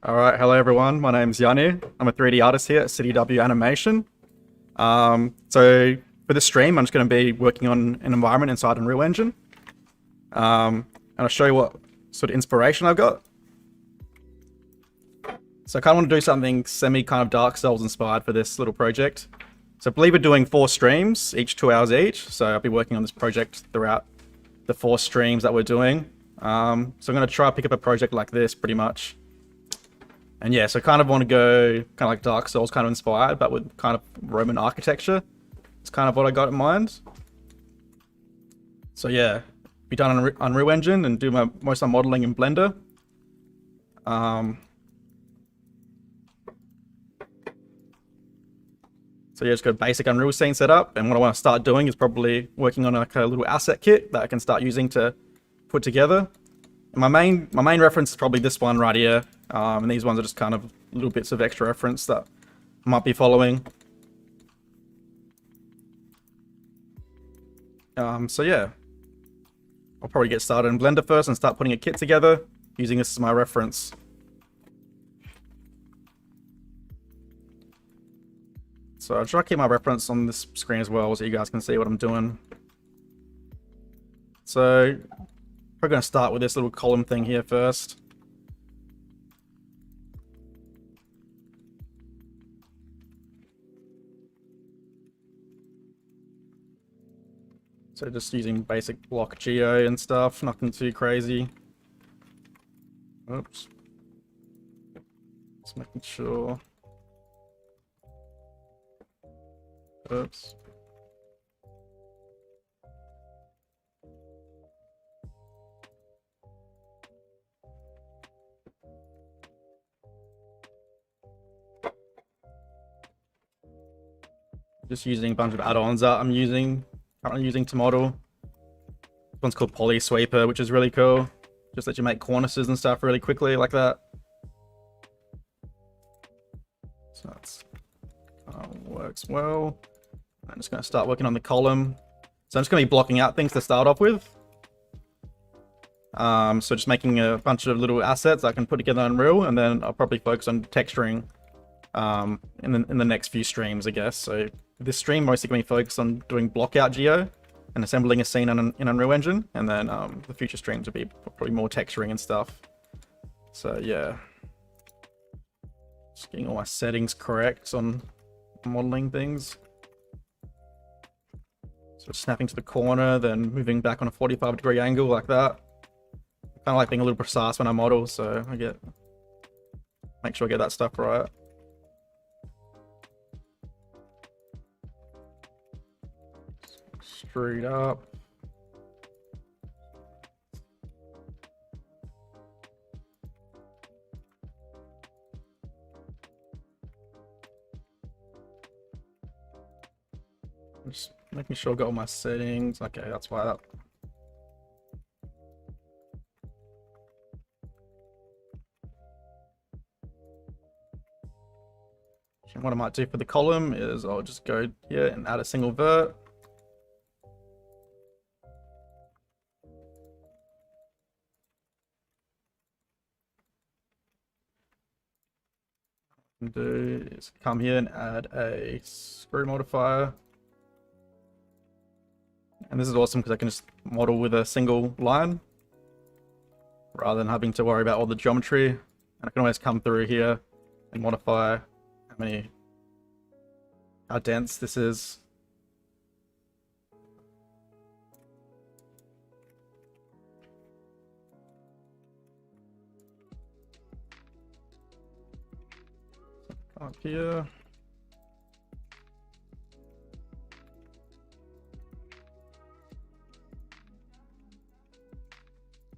Alright, hello everyone. My name's Yanni. I'm a 3D artist here at CDW Animation. So for this stream, I'm just going to be working on an environment inside Unreal Engine. And I'll show you what sort of inspiration I've got. So I kind of want to do something kind of Dark Souls inspired for this little project. So I believe we're doing 4 streams, each 2 hours each. So I'll be working on this project throughout the 4 streams that we're doing. So I'm going to try to pick up a project like this pretty much. And yeah, so I kind of want to go kind of like Dark Souls kind of inspired, but with kind of Roman architecture. It's kind of what I got in mind. So yeah, be done on Unreal Engine and do most of my modeling in Blender. So yeah, just got a basic Unreal scene set up, and what I want to start doing is probably working on like a little asset kit that I can start using to put together. And my main reference is probably this one right here, and these ones are just kind of little bits of extra reference that I might be following. So yeah, I'll probably get started in Blender first and start putting a kit together, using this as my reference. So I'll try to keep my reference on this screen as well so you guys can see what I'm doing. So we're going to start with this little column thing here first. So just using basic block geo and stuff, nothing too crazy. Oops. Just making sure. Oops. Just using a bunch of add-ons that I'm currently using to model. This one's called Poly Sweeper, which is really cool. Just let you make cornices and stuff really quickly like that. So that's works well. I'm just going to start working on the column. So I'm just going to be blocking out things to start off with. So just making a bunch of little assets I can put together in Unreal, and then I'll probably focus on texturing in the next few streams, I guess. So this stream mostly going to be focused on doing block out geo and assembling a scene in Unreal Engine, and then the future streams will be probably more texturing and stuff. So yeah, just getting all my settings correct on modeling things. So snapping to the corner, then moving back on a 45-degree angle like that. Kind of like being a little precise when I model, so make sure I get that stuff right. Straight up. Just making sure I got all my settings. Okay, that's why that. And what I might do for the column is I'll just go here and add a single vert. What I can do is come here and add a screw modifier. And this is awesome because I can just model with a single line rather than having to worry about all the geometry. And I can always come through here and modify how dense this is. Up here.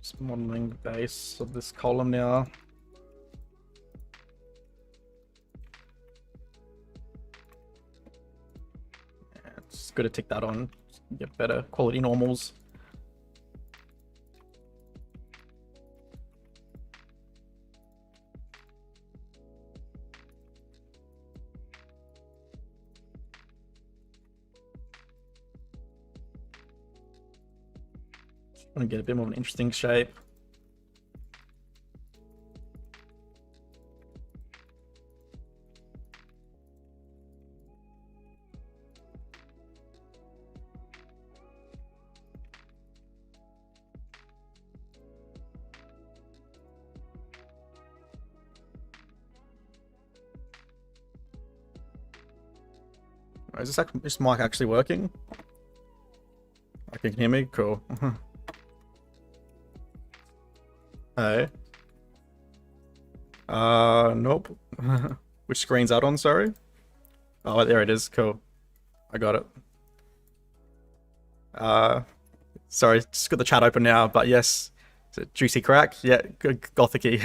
Just modeling the base of this column now. Yeah, it's good to tick that on, get better quality normals. Want to get a bit more of an interesting shape. Is this mic actually working? I can hear me? Cool. Hey. Nope. Which screen's that on, sorry? Oh, there it is. Cool. I got it. Sorry, just got the chat open now, but yes. Is it Juicy Crack? Yeah, good gothic-y.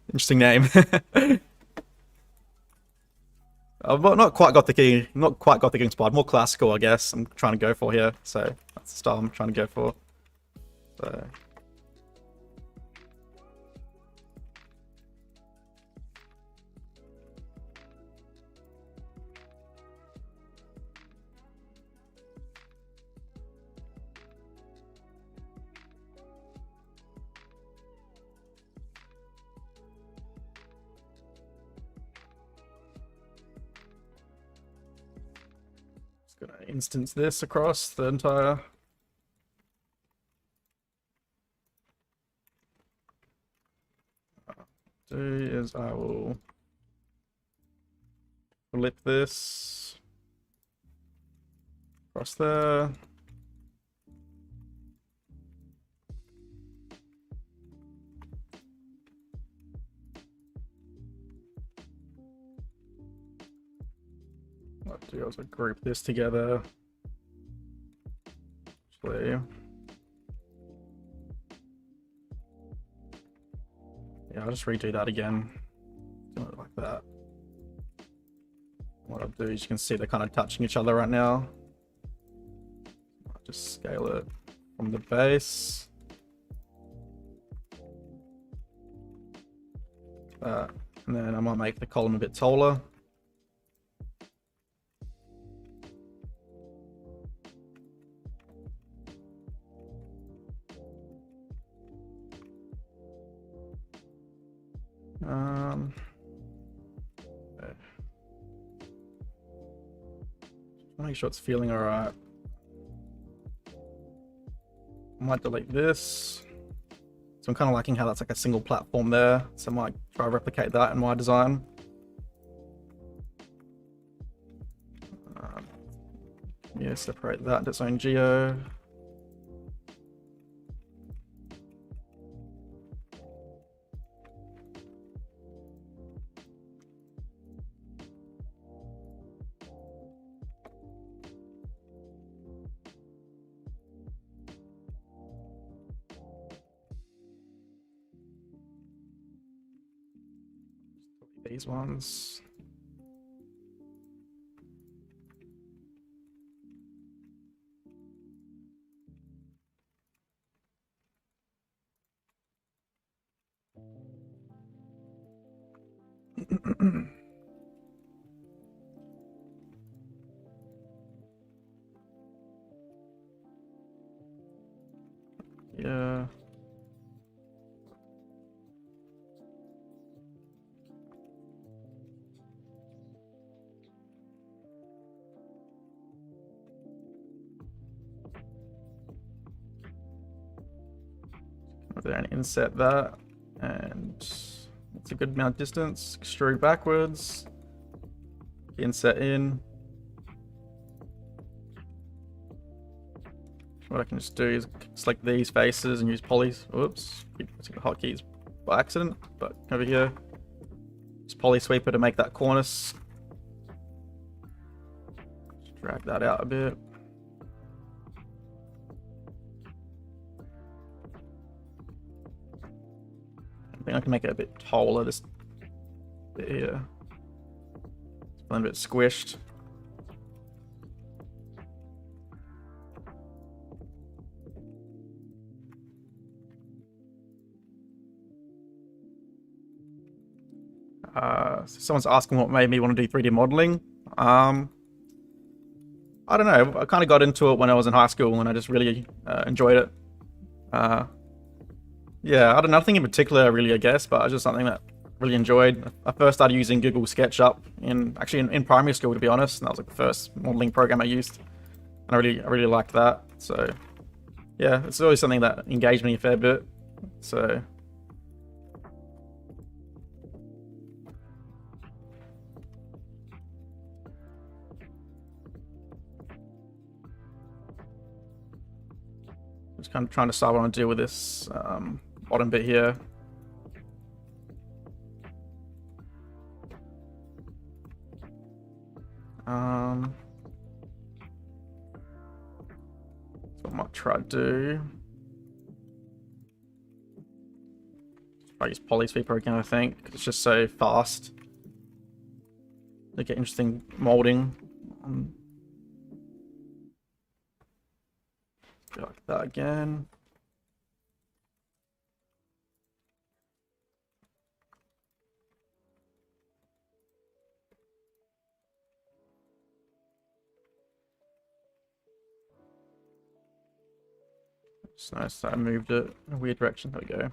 Interesting name. Well, not quite gothic-y, not quite gothic inspired, more classical, I guess. I'm trying to go for here, so that's the style I'm trying to go for. So. Gonna instance this across the entire. What I'll do is I will flip this across there. What I'll do is I'll group this together. Actually, yeah, I'll just redo that again. Do it like that. What I'll do is you can see they're kind of touching each other right now. I'll just scale it from the base. And then I might make the column a bit taller. Okay. Make sure it's feeling alright. I might delete this. So I'm kind of liking how that's like a single platform there. So I might try to replicate that in my design. Yeah, separate that into its own geo. These ones. Yeah. There and inset that, and it's a good amount of distance. Extrude backwards, inset in. What I can just do is select these faces and use polys. Oops, keep pressing the hotkeys by accident. But over here, just poly sweeper to make that cornice. Just drag that out a bit. I think I can make it a bit taller, this bit here. It's feeling a bit squished. So someone's asking what made me want to do 3D modeling. I don't know. I kind of got into it when I was in high school, and I just really enjoyed it. Yeah, I don't know, nothing in particular really, I guess, but it's just something that I really enjoyed. I first started using Google SketchUp in primary school, to be honest, and that was like the first modeling program I used, and I really liked that. So yeah, it's always something that engaged me a fair bit. So Just kind of trying to decide what I want to do with this bottom bit here. So I might try to do. I use polysweeper again, I think. It's just so fast. They get interesting molding. Go like that again. It's nice that I moved it in a weird direction. There we go.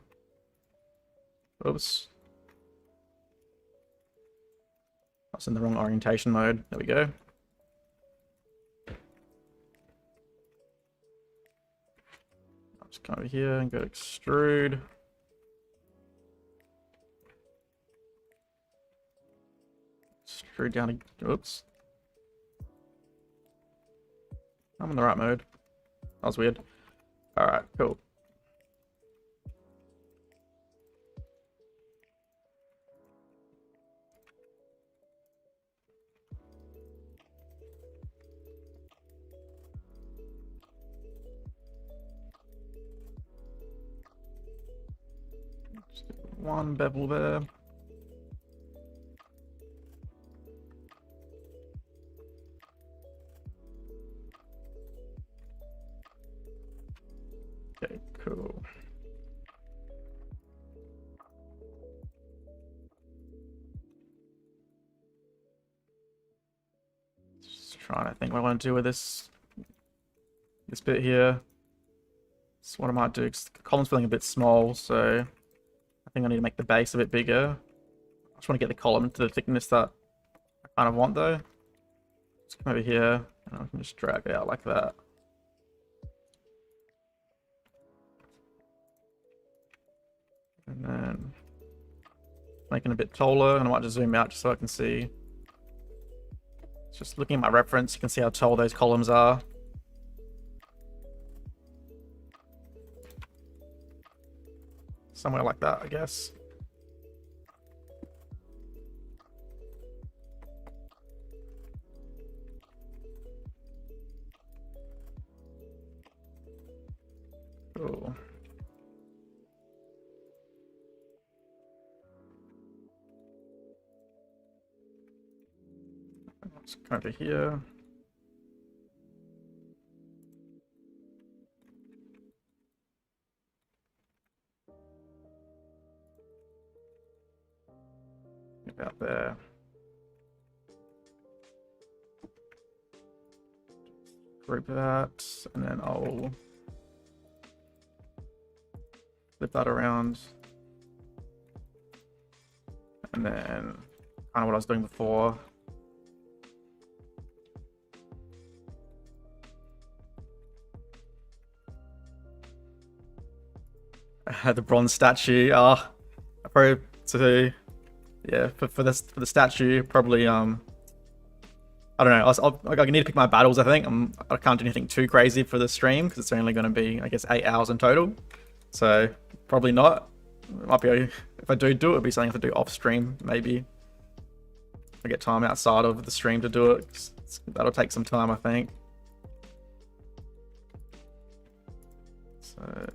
Oops. That's in the wrong orientation mode. There we go. I'll just come over here and go to extrude. Extrude down to, oops. I'm in the right mode. That was weird. Alright, cool. Just do one bevel there. Okay, cool. Just trying to think what I want to do with this bit here. So what I might do, because the column's feeling a bit small, so I think I need to make the base a bit bigger. I just want to get the column to the thickness that I kind of want though. Just come over here and I can just drag it out like that. And then making it a bit taller, and I might just zoom out just so I can see. Just looking at my reference, you can see how tall those columns are. Somewhere like that, I guess. Cool. Let's come over here. About there. Group that, and then I'll flip that around. And then kind of what I was doing before. I had the bronze statue. I probably yeah, for the statue, probably I don't know. I need to pick my battles. I think I can't do anything too crazy for the stream because it's only going to be, I guess, 8 hours in total. So probably not. It might be, if I do it, it'll be something I have to do off stream maybe. If I get time outside of the stream to do it, that'll take some time, I think. So.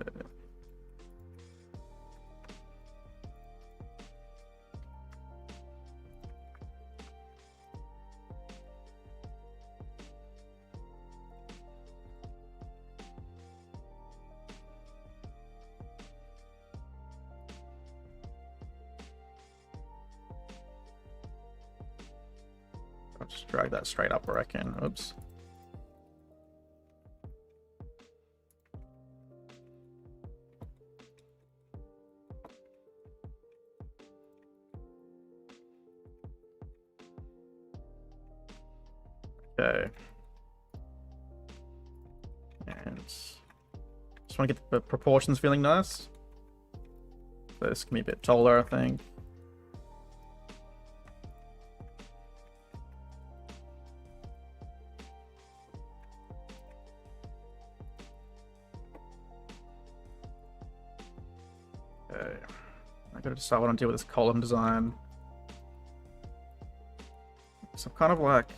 I'll just drag that straight up where I can. Oops. Okay. And just want to get the proportions feeling nice. So this can be a bit taller, I think. gotta decide what I'm doing with this column design. So I'm kind of like,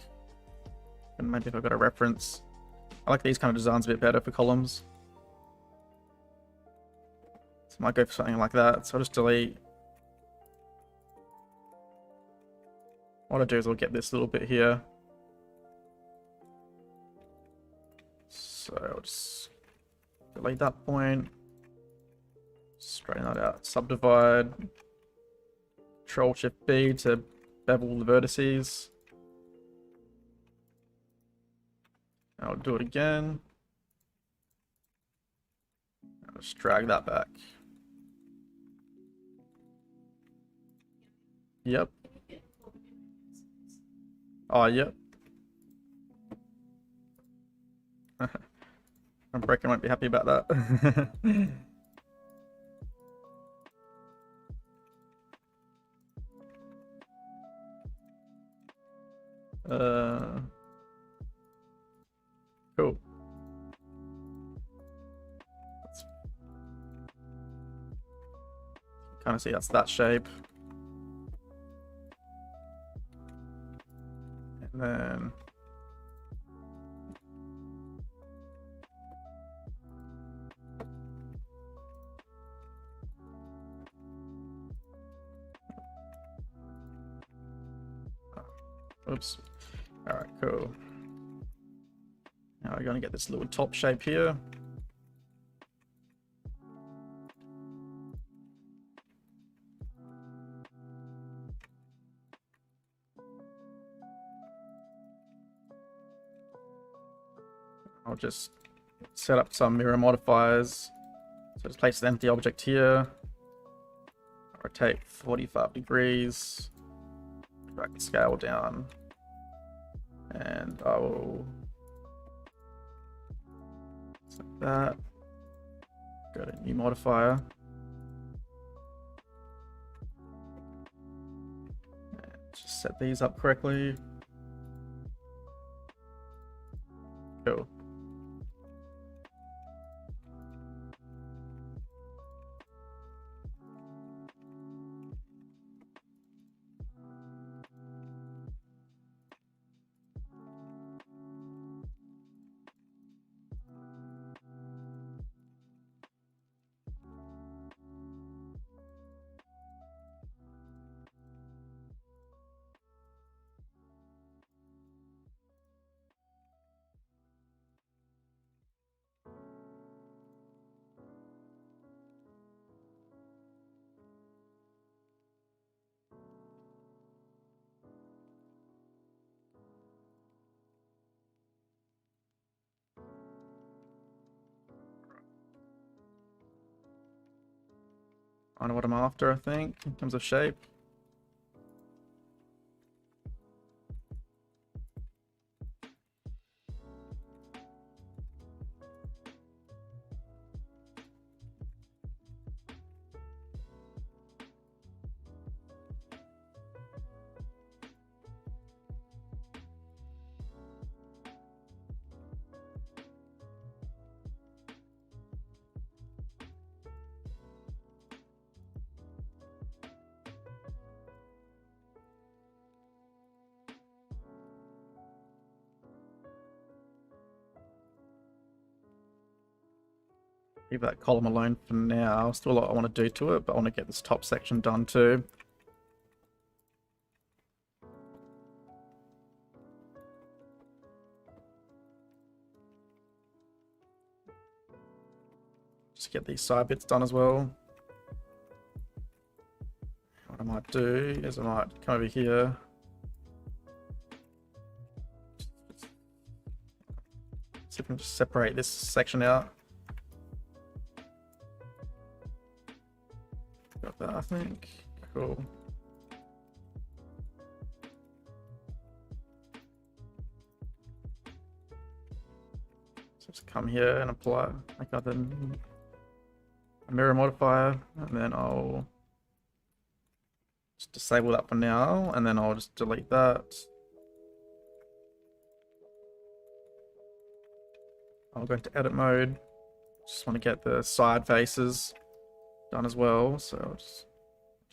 and maybe if I've got a reference, I like these kind of designs a bit better for columns. So I might go for something like that. So I'll just delete. What I'll do is I'll get this little bit here. So I'll just delete that point. Straighten that out. Subdivide. Control-Shift-B to bevel the vertices. I'll do it again. I'll just drag that back. Yep. Oh, yep. I'm breaking, won't be happy about that. Cool. Kind of see that's that shape. And then oops. All right, cool. Now we're going to get this little top shape here. I'll just set up some mirror modifiers. So just place an empty object here. Rotate 45 degrees. Drag the scale down. And I will set that. Go to new modifier. And just set these up correctly. Cool. I know what I'm after, I think, in terms of shape. Leave that column alone for now. Still a lot I want to do to it, but I want to get this top section done too. Just get these side bits done as well. What I might do is I might come over here. See if I can just separate this section out. Got that, I think. Cool. So just come here and apply, make a mirror modifier, and then I'll just disable that for now, and then I'll just delete that. I'll go into edit mode. Just want to get the side faces done as well, so I'll just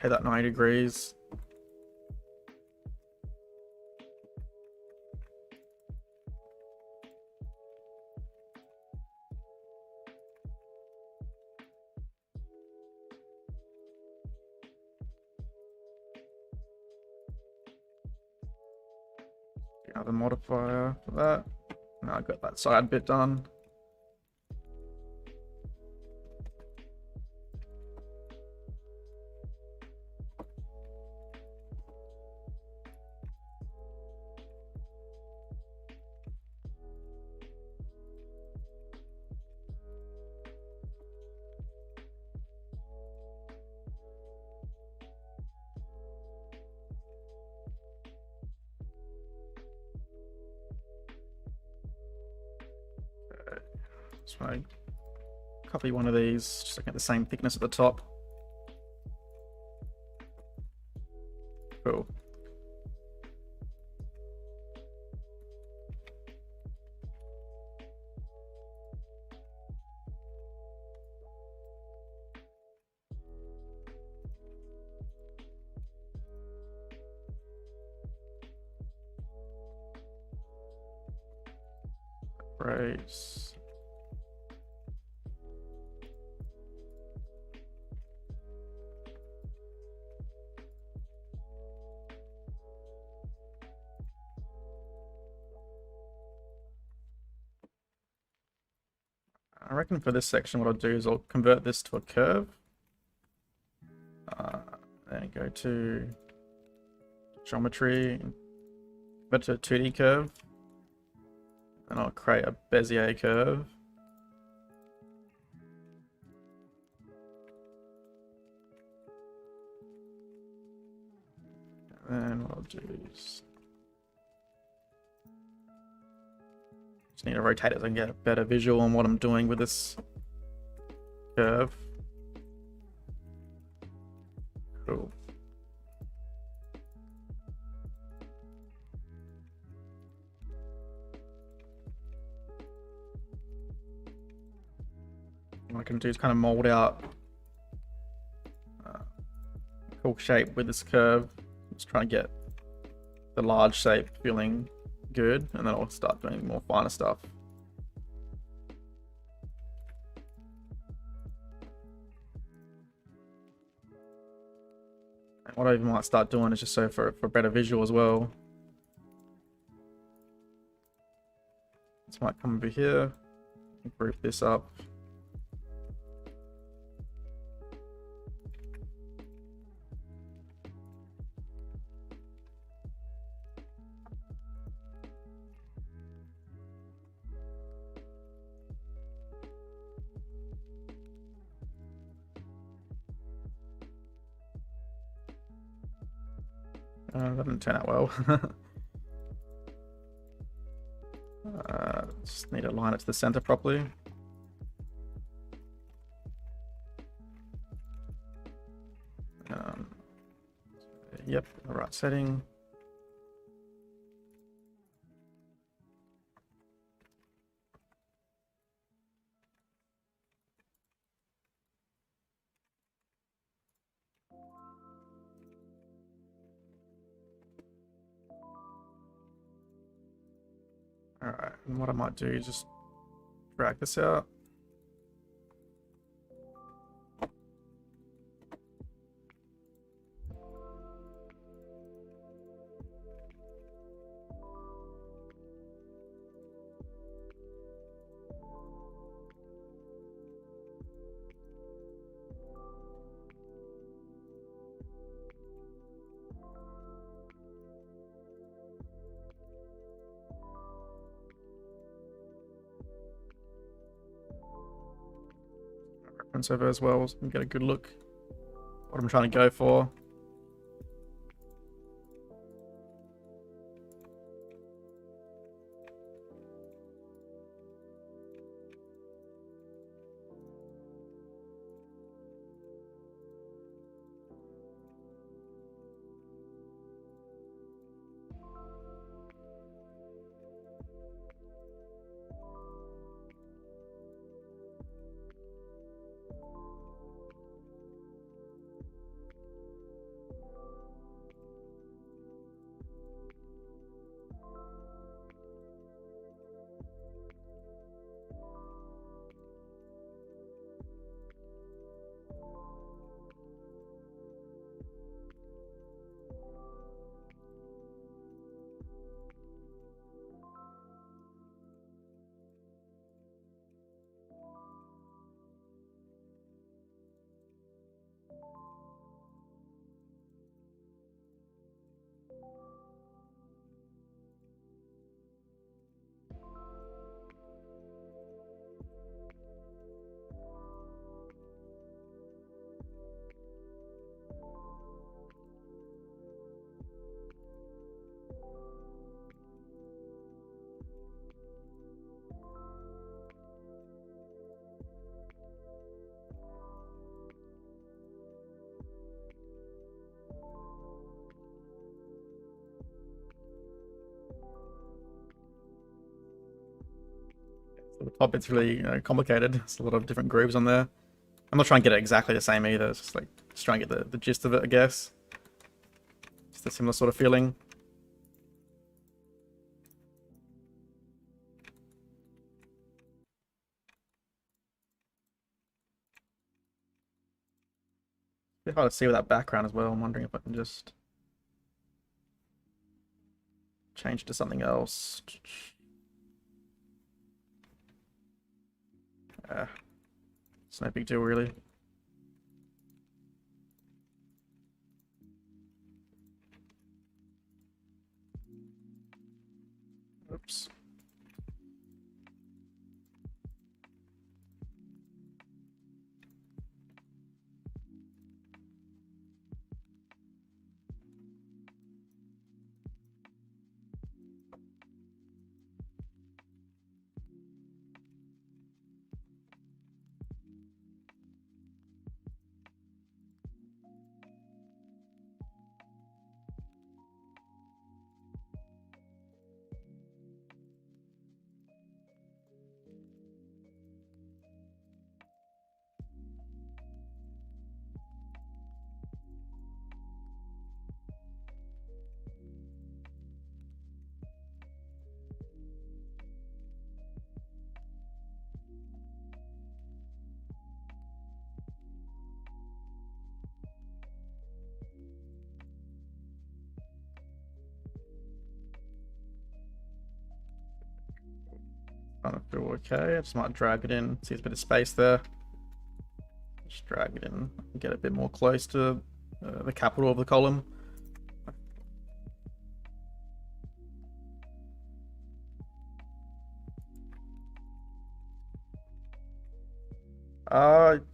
rotate that 90 degrees. Another modifier for that. Now I've got that side bit done. Just want to copy one of these, just to get the same thickness at the top. Cool. Right. I reckon for this section, what I'll do is I'll convert this to a curve. Then go to geometry, convert to a 2D curve. And I'll create a Bezier curve. And then what I'll do is just need to rotate it so I can get a better visual on what I'm doing with this curve. Cool. What I can do is kind of mold out a cool shape with this curve. Just trying to get the large shape feeling good, and then I'll start doing more finer stuff. And what I even might start doing is just so for better visual as well. This might come over here, group this up. That didn't turn out well. Just need to align it to the center properly. Yep, the right setting. Alright, and what I might do is just drag this out. Reference over as well, so we can get a good look what I'm trying to go for. The top bit's really complicated. There's a lot of different grooves on there. I'm not trying to get it exactly the same either. It's just like trying to get the gist of it, I guess. Just a similar sort of feeling. A bit hard to see with that background as well. I'm wondering if I can just change it to something else. It's no big deal, really. Oops. Kind of feel okay. I just might drag it in. See, there's a bit of space there. Just drag it in and get a bit more close to the capital of the column.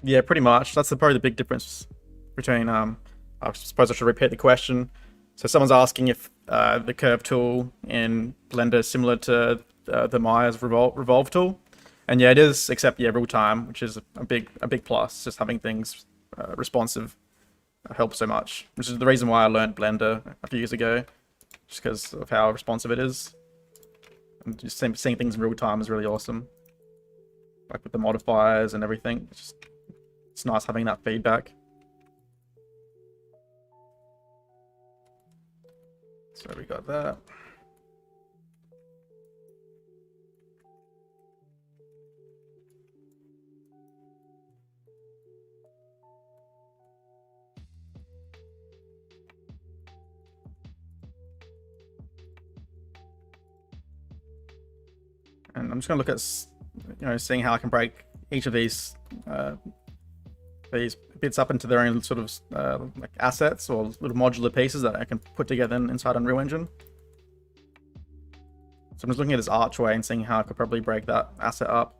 Yeah, pretty much. That's probably the big difference between I suppose I should repeat the question. So someone's asking if the curve tool in Blender is similar to the Maya's revolve tool, and yeah, it is. Except yeah, real time, which is a big plus. Just having things responsive helps so much, which is the reason why I learned Blender a few years ago, just because of how responsive it is. And just seeing things in real time is really awesome. Like with the modifiers and everything, it's nice having that feedback. So we got that. And I'm just gonna look at, seeing how I can break each of these bits up into their own sort of like assets or little modular pieces that I can put together inside Unreal Engine. So I'm just looking at this archway and seeing how I could probably break that asset up.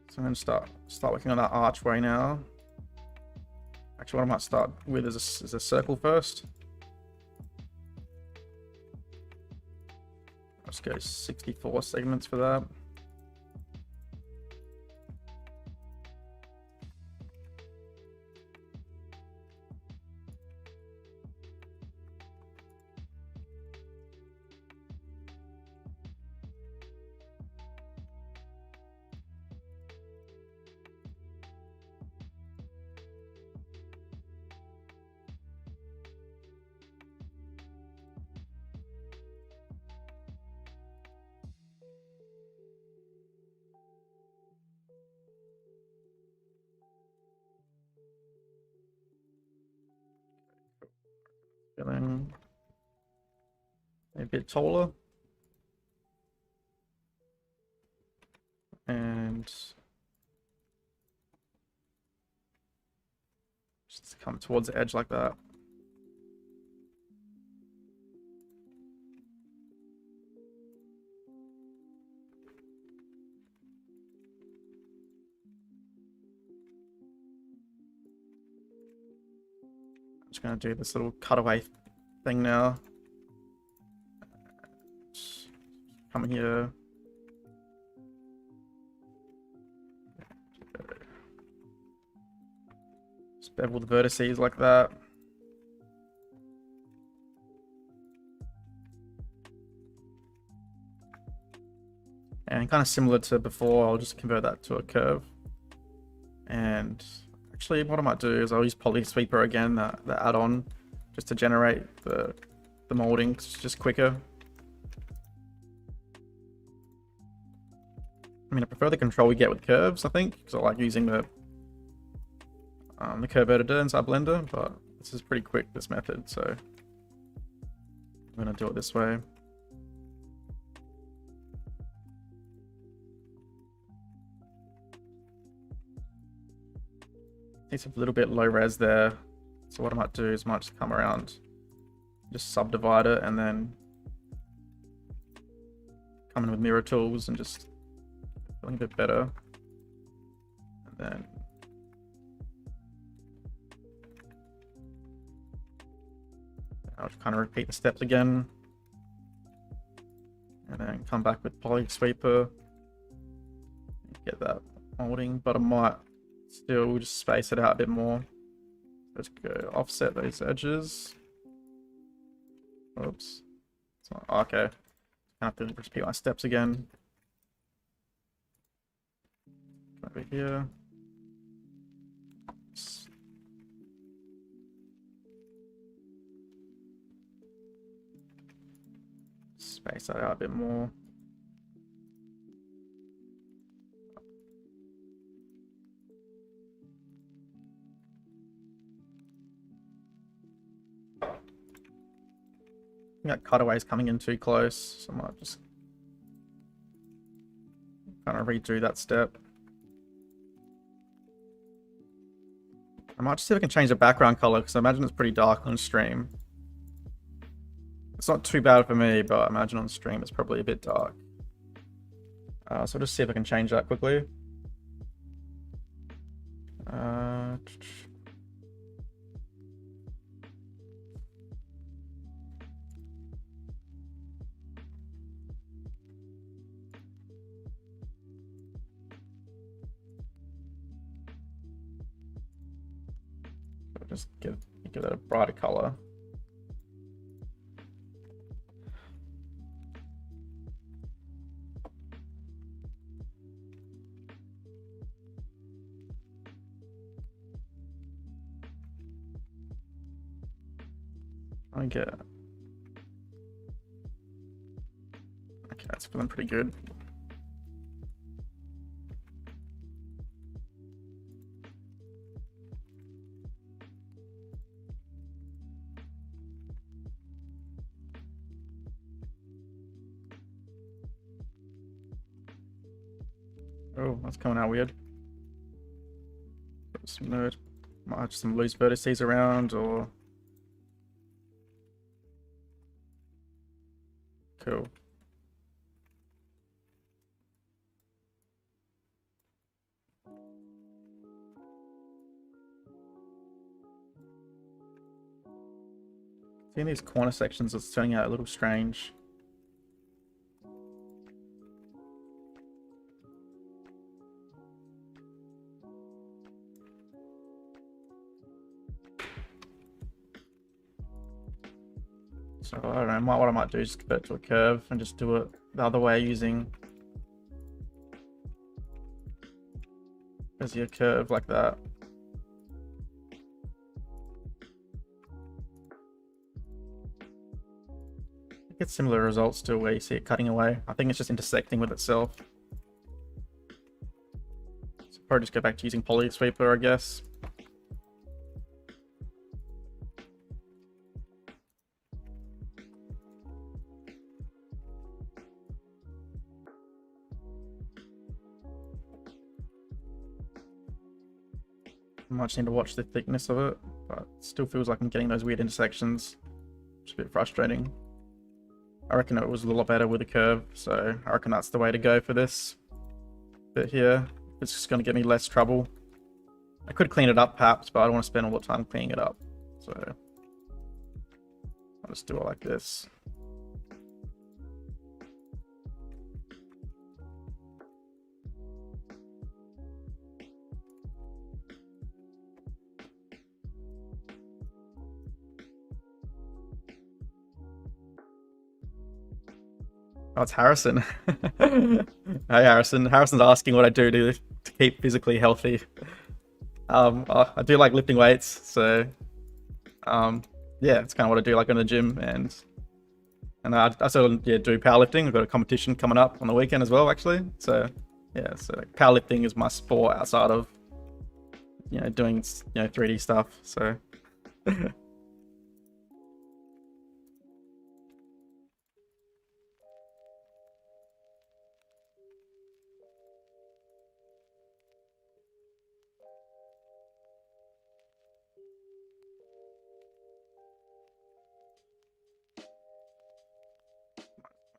So I'm going to start working on that archway now. Actually, what I might start with is a circle first. Let's go 64 segments for that. Feeling a bit taller. And just come towards the edge like that. I'm just going to do this little cutaway thing now. Just come here. Just bevel the vertices like that. And kind of similar to before, I'll just convert that to a curve. And actually, what I might do is I'll use Poly Sweeper again, the add-on, just to generate the molding. It's just quicker. I mean, I prefer the control we get with curves, I think, because I like using the curve editor inside Blender, but this is pretty quick, this method, so I'm going to do it this way. It's a little bit low res there, so what I might do is I might just come around, just subdivide it, and then come in with mirror tools and just feeling a bit better. And then I'll just kind of repeat the steps again, and then come back with Poly Sweeper, get that molding, but I might still just space it out a bit more. Let's go offset those edges. Oops. It's not, okay. I have to repeat my steps again. Over here. Space that out a bit more. I think that cutaway's coming in too close, so I might just kind of redo that step. I might just see if I can change the background color, because I imagine it's pretty dark on stream. It's not too bad for me, but I imagine on stream it's probably a bit dark. So I'll just see if I can change that quickly. Just give that a brighter color. I get. Okay, that's feeling pretty good. Oh, that's coming out weird. Some nerd. Might have some loose vertices around, or cool. Seeing these corner sections, it's turning out a little strange. So I don't know, what I might do is convert to a curve and just do it the other way using Bezier curve like that. You get similar results to where you see it cutting away. I think it's just intersecting with itself. So probably just go back to using Poly Sweeper, I guess. might just need to watch the thickness of it, but it still feels like I'm getting those weird intersections, which is a bit frustrating. I reckon it was a lot better with a curve, so I reckon that's the way to go for this bit here. It's just going to get me less trouble. I could clean it up perhaps, but I don't want to spend all the time cleaning it up, so I'll just do it like this. Oh, it's Harrison. Hey, Harrison. Harrison's asking what I do to keep physically healthy. I do like lifting weights, so yeah, it's kind of what I do, like in the gym, and I sort of do powerlifting. We've got a competition coming up on the weekend as well, actually. So yeah, so like, powerlifting is my sport outside of doing 3D stuff. So.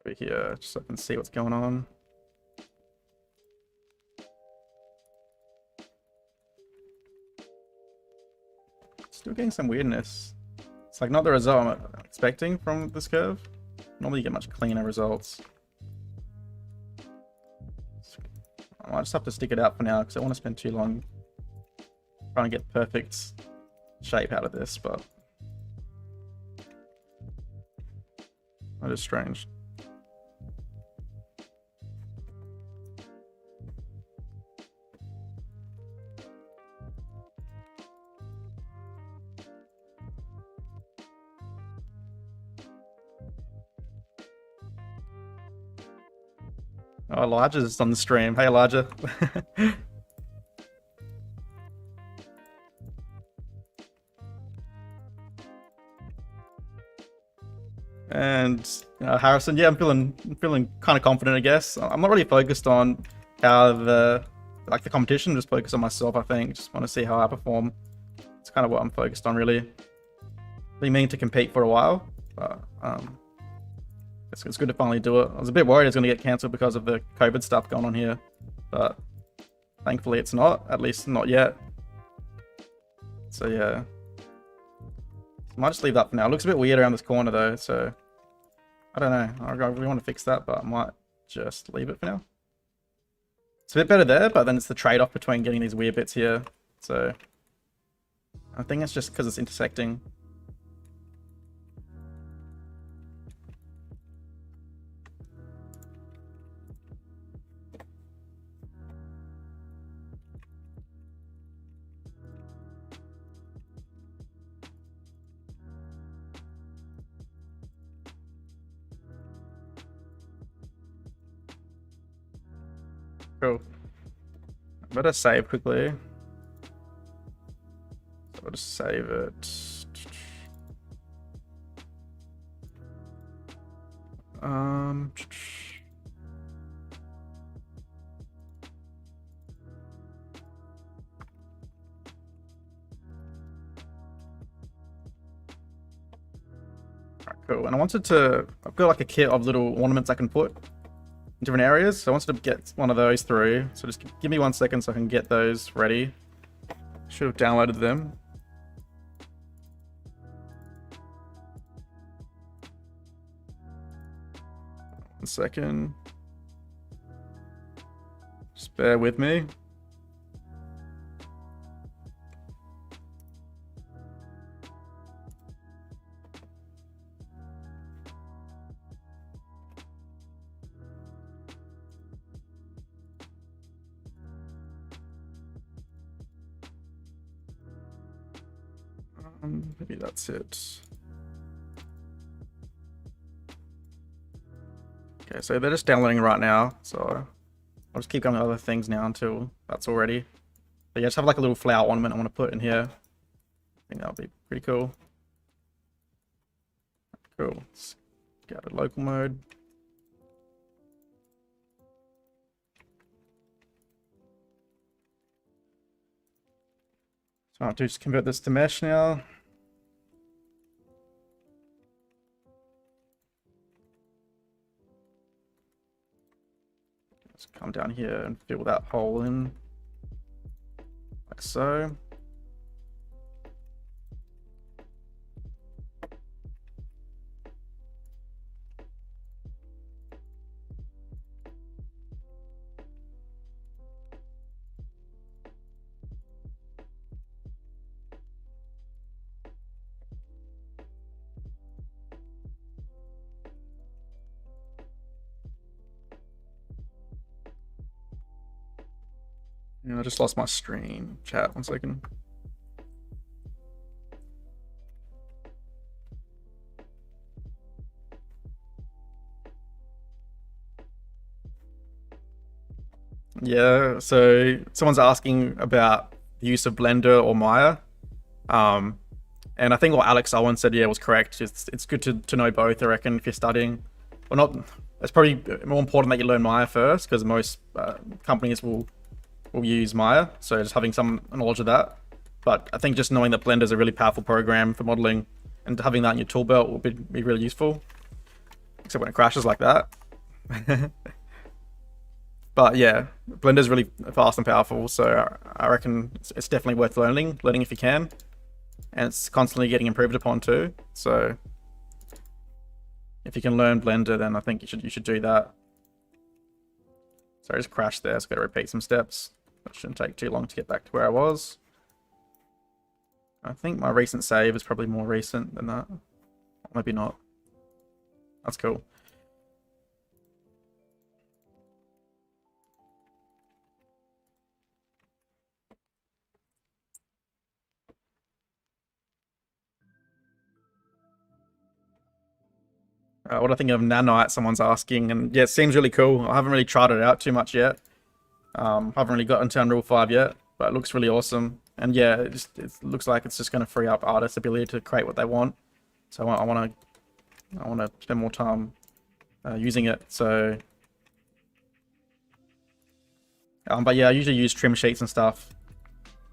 Over here, just so I can see what's going on. Still getting some weirdness. It's like not the result I'm expecting from this curve. Normally you get much cleaner results. I might just have to stick it out for now because I don't want to spend too long trying to get perfect shape out of this, but that is strange. Oh, Elijah's on the stream. Hey, Elijah. And Harrison, yeah, I'm feeling kind of confident, I guess. I'm not really focused on how the competition. Just focus on myself, I think. Just want to see how I perform. It's kind of what I'm focused on, really. Been meaning to compete for a while, but it's good to finally do it. I was a bit worried it's going to get cancelled because of the COVID stuff going on here, but thankfully it's not, at least not yet. So yeah, I might just leave that for now. It looks a bit weird around this corner though, so I don't know. I really want to fix that, but I might just leave it for now. It's a bit better there, but then it's the trade-off between getting these weird bits here. So I think it's just because it's intersecting. Cool. Better save quickly. So I'll just save it. Cool. And I wanted to, I've got like a kit of little ornaments I can put in different areas, so I wanted to get one of those through. So just give me 1 second so I can get those ready. Should have downloaded them. One second. Just bear with me. Maybe that's it. Okay, so they're just downloading right now, so I'll just keep going with other things now until that's all ready. But yeah, just have like a little flower ornament I want to put in here. I think that'll be pretty cool. Cool. Let's go to local mode. So I have to just convert this to mesh now. Just come down here and fill that hole in, like so. Yeah, I just lost my stream chat. 1 second. Yeah, so someone's asking about the use of Blender or Maya. And I think what Alex Owen said, yeah, was correct. It's good to know both, I reckon, if you're studying. Well, not. It's probably more important that you learn Maya first, because most companies will use Maya. So just having some knowledge of that. But I think just knowing that Blender is a really powerful program for modeling, and having that in your tool belt will be really useful. Except when it crashes like that. But yeah, Blender's really fast and powerful, so I reckon it's definitely worth learning if you can. And it's constantly getting improved upon too. So if you can learn Blender, then I think you should do that. So I just crashed there, so I've got to repeat some steps. That shouldn't take too long to get back to where I was. I think my recent save is probably more recent than that. Maybe not. That's cool. What I think of Nanite, someone's asking, and yeah, it seems really cool. I haven't really tried it out too much yet. Haven't really gotten to Unreal 5 yet, but it looks really awesome. And yeah, it looks like it's just going to free up artists' ability to create what they want. So I want to spend more time using it. So, but yeah, I usually use trim sheets and stuff.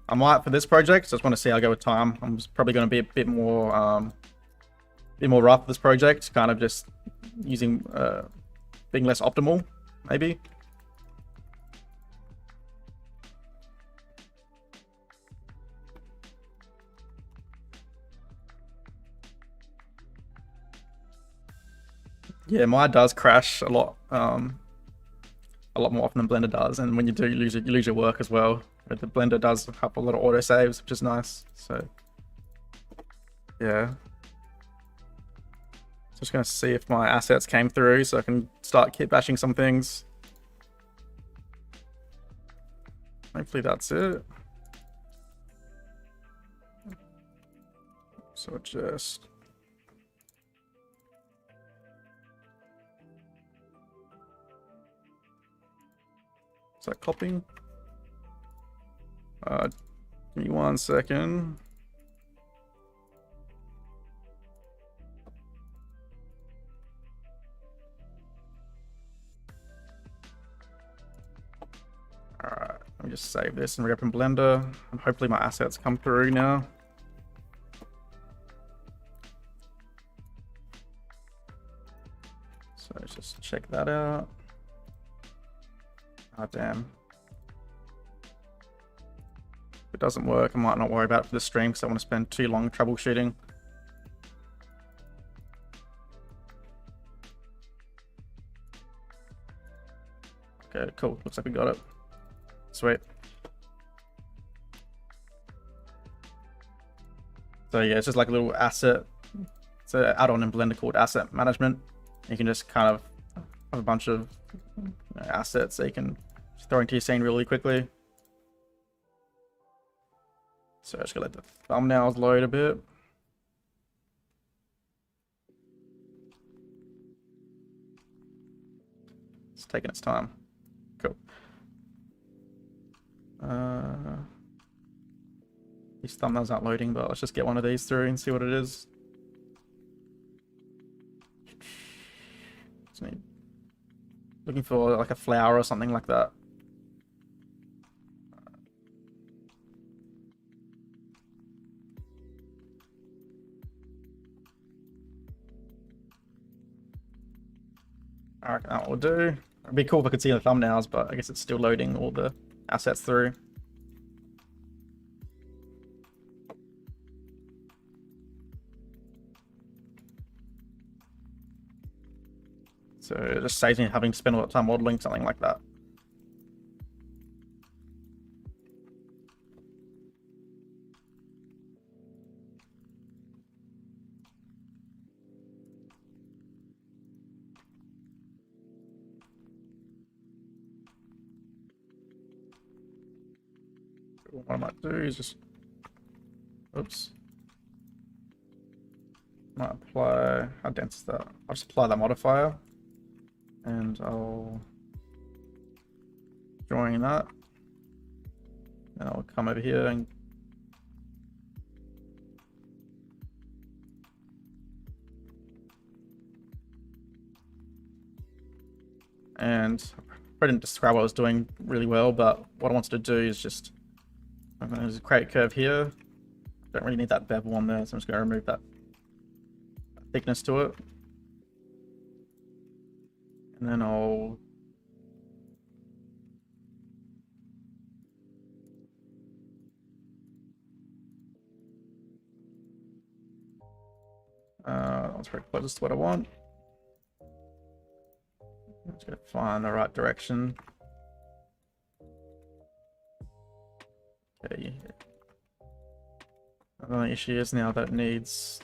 I might for this project. So I just want to see how I go with time. I'm probably going to be a bit more rough with this project, kind of just using being less optimal, maybe. Yeah, Maya does crash a lot more often than Blender does, and when you do, you lose your work as well. But the Blender does have a lot of auto saves, which is nice. So yeah. Just gonna see if my assets came through so I can start kit bashing some things. Hopefully that's it. So just... Is that copying? Give me 1 second. Alright, let me just save this and reopen Blender. And hopefully my assets come through now. So let's just check that out. Oh damn. If it doesn't work, I might not worry about it for the stream because I want to spend too long troubleshooting. Okay, cool. Looks like we got it. Sweet. So yeah, it's just like a little asset. It's an add-on in Blender called Asset Management. You can just kind of have a bunch of assets that you can just throw into your scene really quickly. So I'm just gonna let the thumbnails load a bit. It's taking its time. Cool. These thumbnails aren't loading, but let's just get one of these through and see what it is. Looking for like a flower or something like that. I reckon that will do. It'd be cool if I could see the thumbnails, but I guess it's still loading all the assets through. So it just saves me having to spend a lot of time modeling something like that. What I might do is just, oops. Might apply, how dense is that? I'll just apply that modifier and I'll join that. Then I'll come over here and I didn't describe what I was doing really well, but what I wanted to do is just, I'm going to create a curve here. Don't really need that bevel on there, so I'm just going to remove that thickness to it. And then I'll that's very close to what I want. I'm just going to find the right direction. Okay. The only issue is now that it needs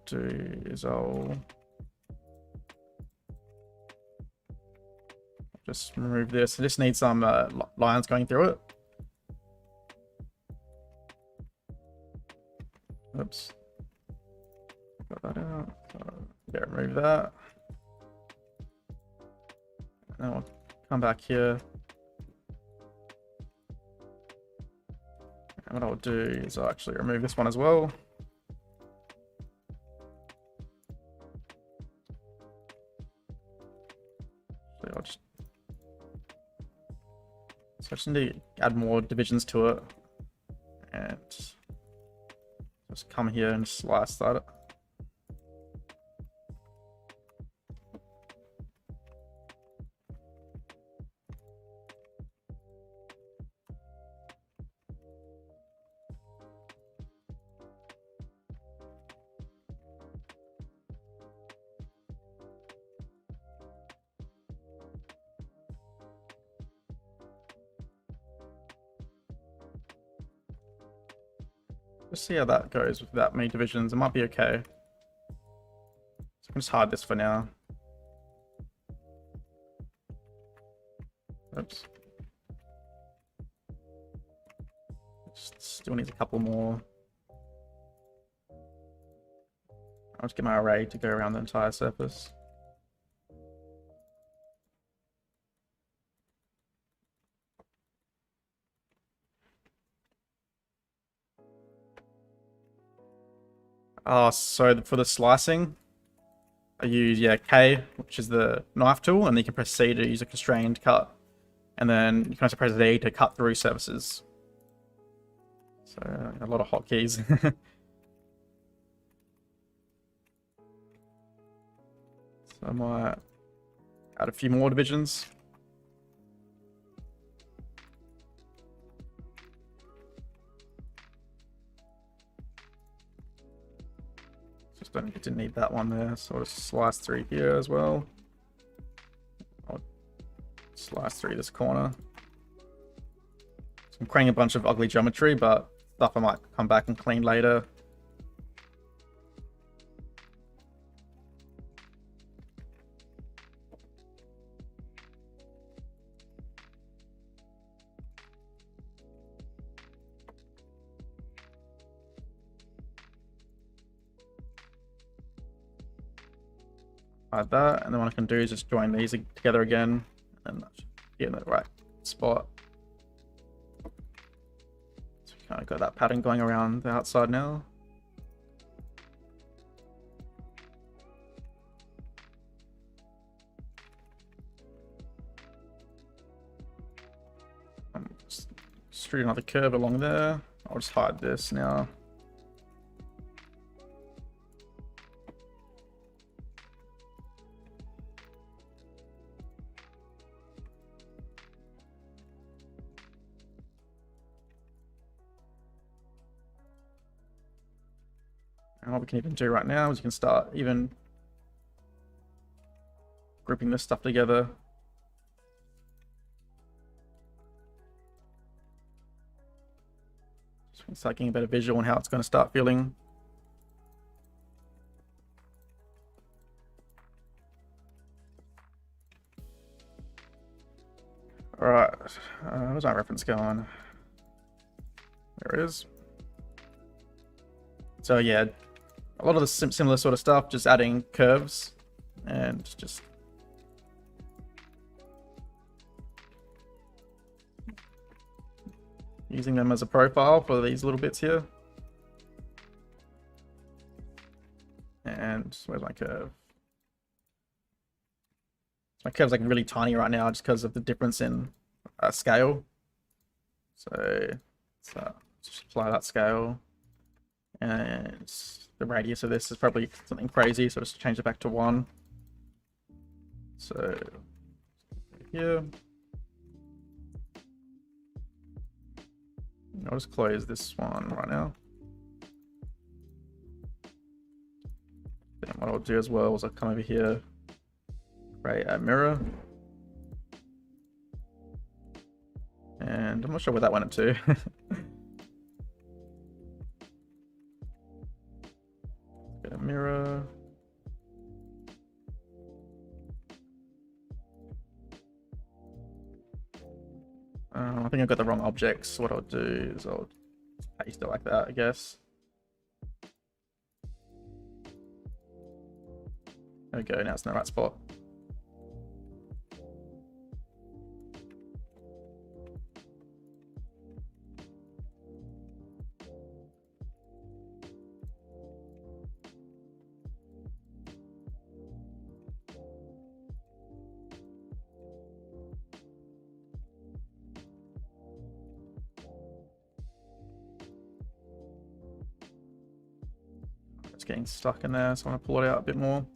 do is I'll just remove this. I just need some lines going through it. Oops. Got that out. Yeah, remove that. And then we'll come back here. And what I'll do is I'll actually remove this one as well. So I just need to add more divisions to it and just come here and slice that. Just see how that goes with that many divisions. It might be okay. So I'm just hide this for now. Oops. Still needs a couple more. I'll just get my array to go around the entire surface. So for the slicing, I use, K, which is the knife tool, and then you can press C to use a constrained cut. And then you can also press Z to cut through surfaces. So a lot of hotkeys. So I might add a few more divisions. Didn't need that one there, so I'll just slice through here as well. I'll slice through this corner. So I'm creating a bunch of ugly geometry, but stuff I might come back and clean later. Like that, and then what I can do is just join these together again, and that should be in the right spot. So we kind of got that pattern going around the outside now. Just street another curve along there. I'll just hide this now. And what we can even do right now is you can start even grouping this stuff together. Just start getting a better visual on how it's going to start feeling. Alright, where's my reference going? There it is. So yeah, a lot of the similar sort of stuff, just adding curves and just using them as a profile for these little bits here. And where's my curve? My curve's like really tiny right now just because of the difference in scale. So just apply that scale. And the radius of this is probably something crazy, so just change it back to 1. So here. I'll just close this one right now. Then what I'll do as well is I'll come over here, create a mirror. And I'm not sure where that went into. Get a mirror. I think I've got the wrong objects. What I'll do is I'll paste it like that, I guess. There we go, now it's in the right spot. It's getting stuck in there, so I want to pull it out a bit more.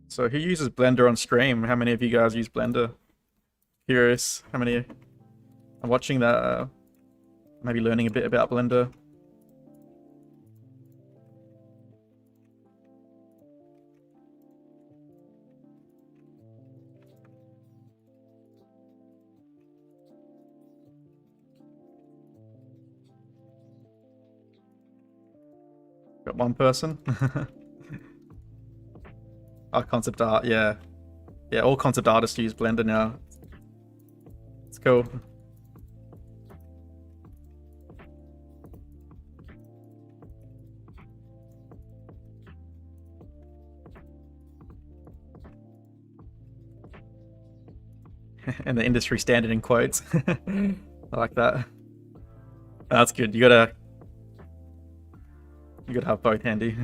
So who uses Blender on stream? How many of you guys use Blender? Curious how many are watching that, maybe learning a bit about Blender. Got one person. Oh, concept art, yeah. Yeah, all concept artists use Blender now. It's cool. And the industry standard in quotes. I like that. That's good. You gotta have both handy.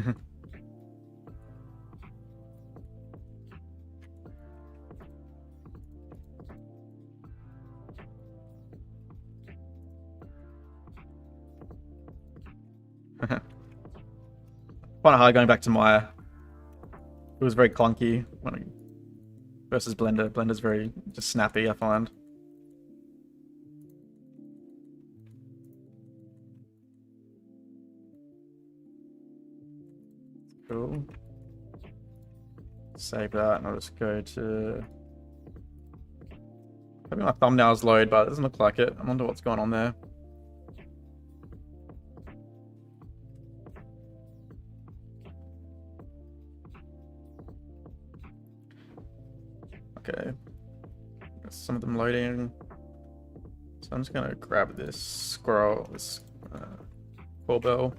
Quite hard going back to Maya. It was very clunky versus Blender. Blender's very just snappy, I find. Cool. Save that, and I'll just go to. Maybe my thumbnails load, but it doesn't look like it. I wonder what's going on there. Okay, some of them loading. So I'm just gonna grab this scroll, this call bell.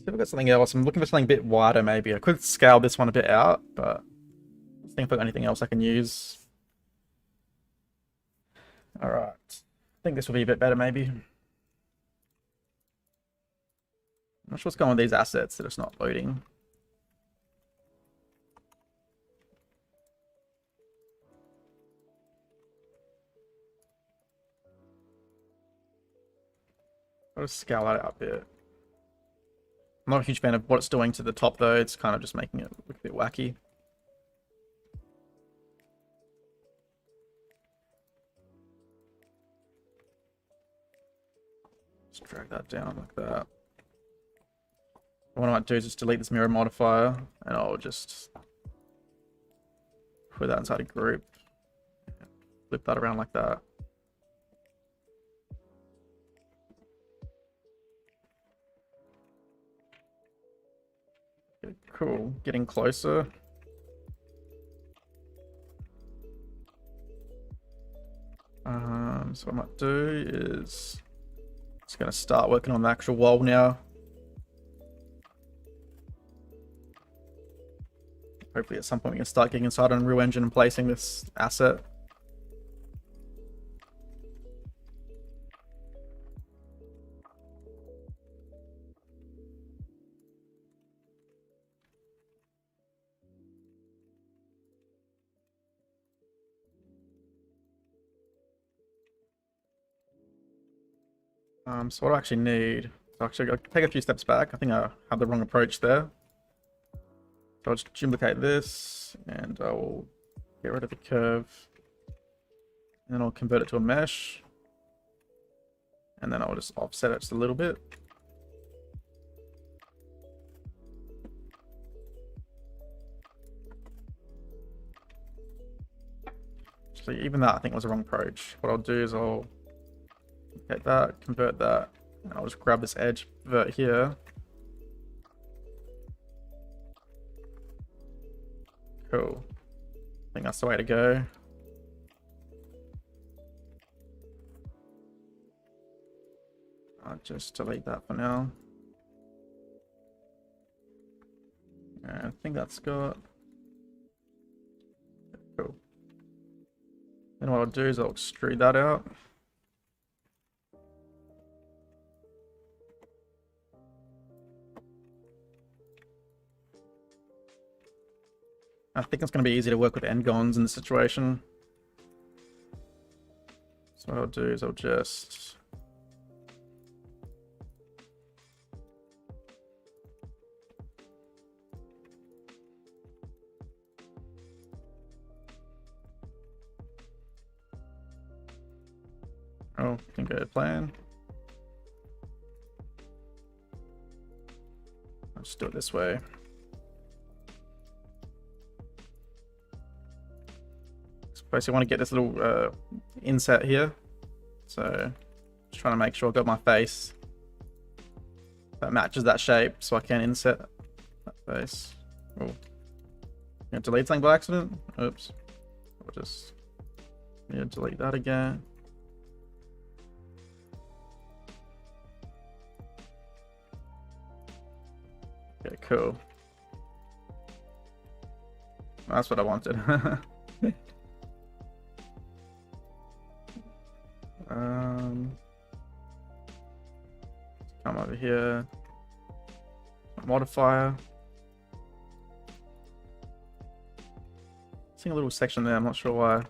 if I've got something else. I'm looking for something a bit wider, maybe. I could scale this one a bit out, but I think if I've got anything else I can use. All right. I think this will be a bit better, maybe. I'm not sure what's going on with these assets that it's not loading. I'll just scale that out a bit. I'm not a huge fan of what it's doing to the top, though. It's kind of just making it look a bit wacky. Just drag that down like that. What I might do is just delete this mirror modifier, and I'll just put that inside a group. Flip that around like that. Okay, cool. Getting closer. So what I might do is just going to start working on the actual wall now. Hopefully at some point we can start getting inside on Unreal Engine and placing this asset. So what I actually need, so actually I'll take a few steps back. I think I have the wrong approach there. So I'll just duplicate this and I'll get rid of the curve. And then I'll convert it to a mesh. And then I'll just offset it just a little bit. So even that I think was the wrong approach. What I'll do is I'll take that, convert that, and I'll just grab this edge, convert here. Cool. I think that's the way to go. I'll just delete that for now. And I think that's got... Cool. Then what I'll do is I'll extrude that out. I think it's going to be easy to work with n-gons in this situation. So what I'll do is I'll just... Oh, can go to plan. I'll just do it this way. Basically, I want to get this little inset here. So, just trying to make sure I've got my face that matches that shape so I can inset that face. Oh, delete something by accident? Oops. I'll just delete that again. Okay, cool. That's what I wanted. Come over here. Modifier. Seeing a little section there, I'm not sure why.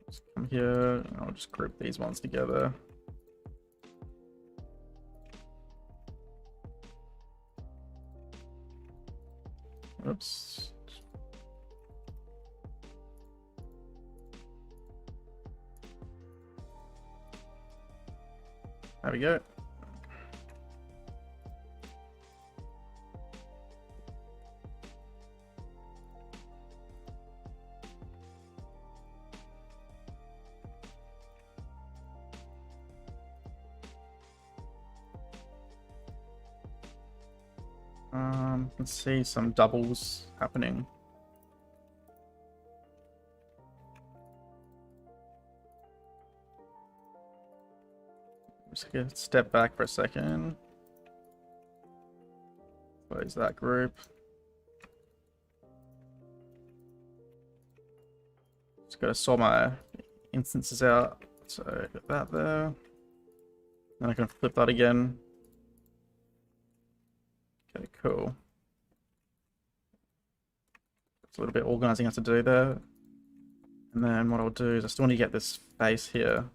Just come here, and I'll just group these ones together. Oops. There we go. Let's see some doubles happening. Just gonna step back for a second. Close that group. Just gotta sort my instances out. So got that there. Then I can flip that again. Okay, cool. It's a little bit organizing I have to do there. And then what I'll do is I still want to get this face here.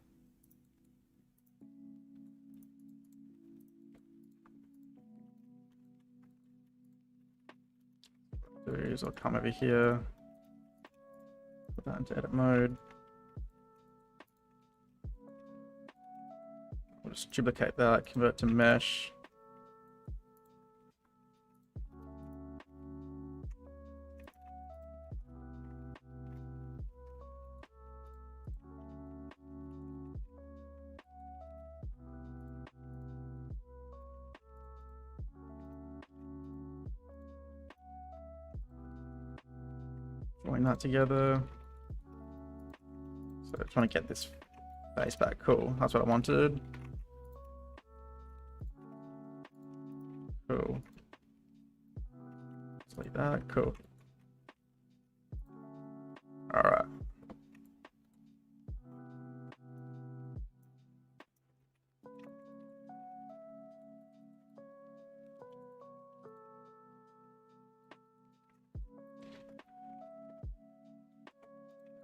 Is I'll come over here, put that into edit mode. I'll just duplicate that, convert to mesh. Join that together. So trying to get this face back. Cool. That's what I wanted. Cool. Just like that. Cool. All right.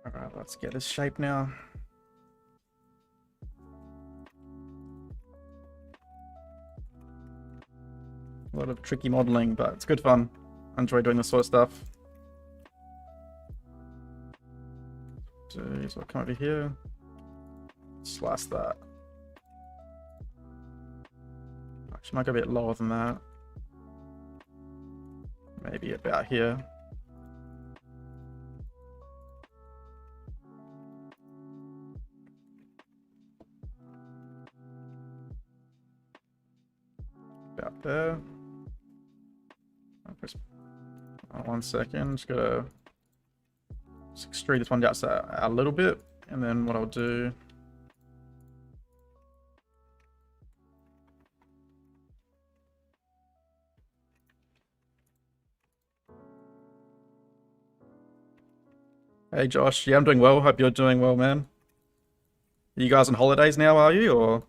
Alright, let's get this shape now. A lot of tricky modeling, but it's good fun. I enjoy doing this sort of stuff. So I'll come over here, slice that. Actually, might go a bit lower than that. Maybe about here. About there. One second, just gotta extrude this one down a little bit, and then what I'll do. Hey Josh, yeah, I'm doing well. Hope you're doing well, man. Are you guys on holidays now, are you, or?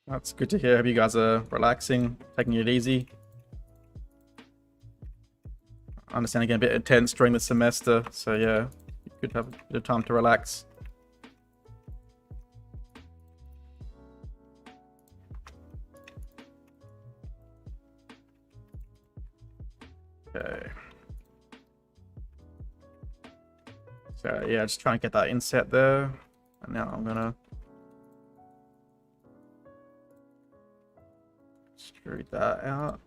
That's good to hear. Hope you guys are relaxing, taking it easy. I understand getting a bit intense during the semester, so yeah, you could have a bit of time to relax. Okay. So yeah, just trying to get that inset there. And now I'm gonna extrude that out.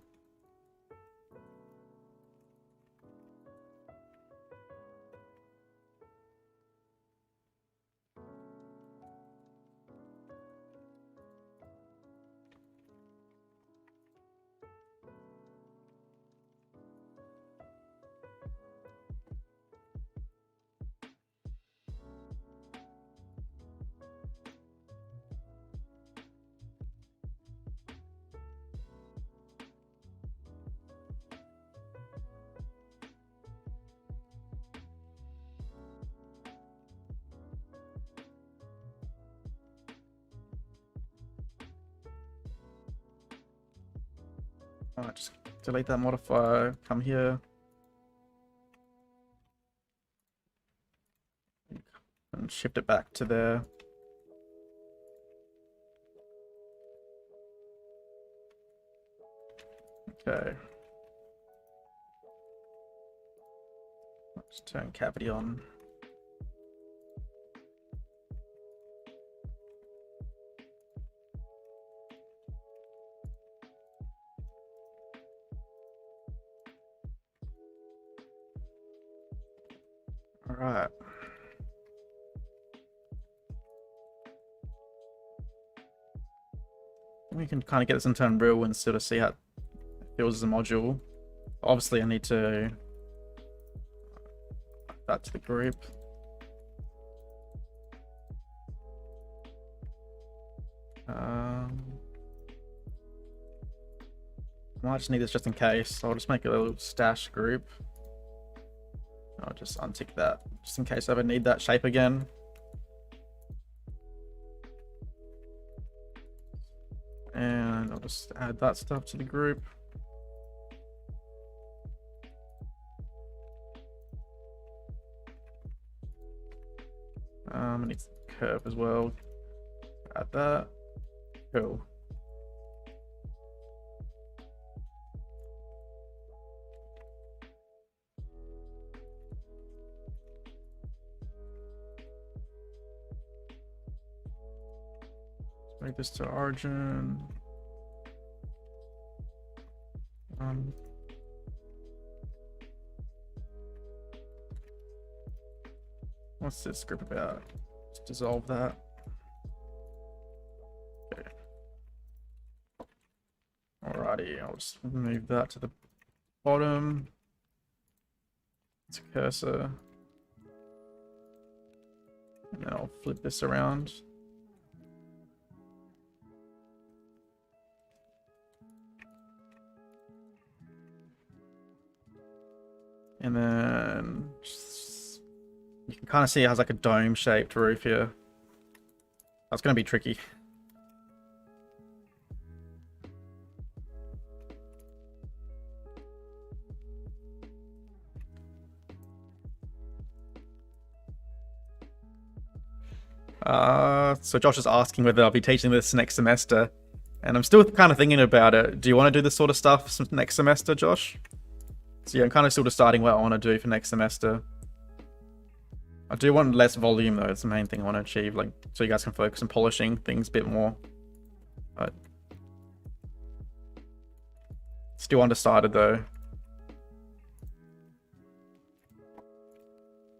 Alright, just delete that modifier, come here. And shift it back to there. Okay. Let's turn cavity on. All right. We can kind of get this into Unreal and sort of see how it feels as a module. Obviously, I need to add that to the group. I might just need this just in case, so I'll just make a little stash group. I'll just untick that just in case I ever need that shape again. And I'll just add that stuff to the group. I need curve as well. Add that. Cool. Make this to origin. What's this script about? Just dissolve that. Okay. Alrighty, I'll just move that to the bottom. It's a cursor. And then I'll flip this around. And then you can kind of see it has like a dome-shaped roof here. That's going to be tricky. So Josh is asking whether I'll be teaching this next semester, and I'm still kind of thinking about it. Do you want to do this sort of stuff next semester, Josh? So yeah, I'm kind of still deciding what I want to do for next semester. I do want less volume though, it's the main thing I want to achieve, like, so you guys can focus on polishing things a bit more. But still undecided though.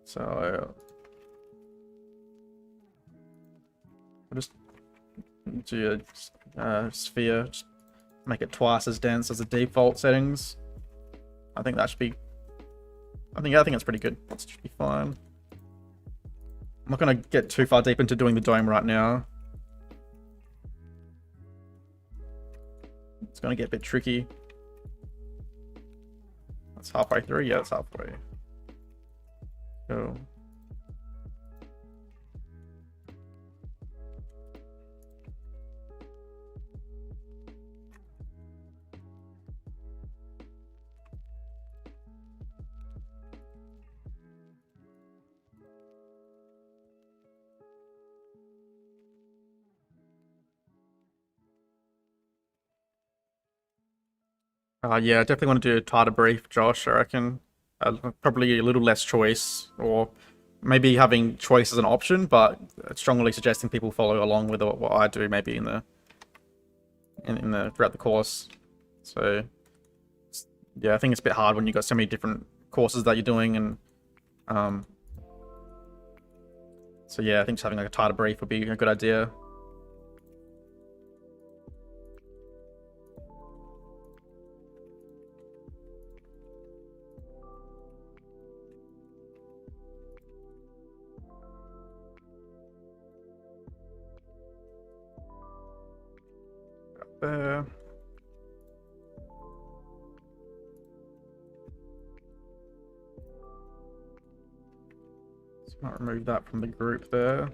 So I'll just do a sphere, just make it twice as dense as the default settings. I think that should be, I think that's pretty good. That should be fine. I'm not going to get too far deep into doing the dome right now. It's going to get a bit tricky. That's halfway through. Yeah, it's halfway. Cool. Yeah, I definitely want to do a tighter brief, Josh. I reckon probably a little less choice, or maybe having choice as an option, but strongly suggesting people follow along with what I do, maybe in the throughout the course. So yeah, I think it's a bit hard when you've got so many different courses that you're doing, and so yeah, I think just having like a tighter brief would be a good idea. There. So might remove that from the group there.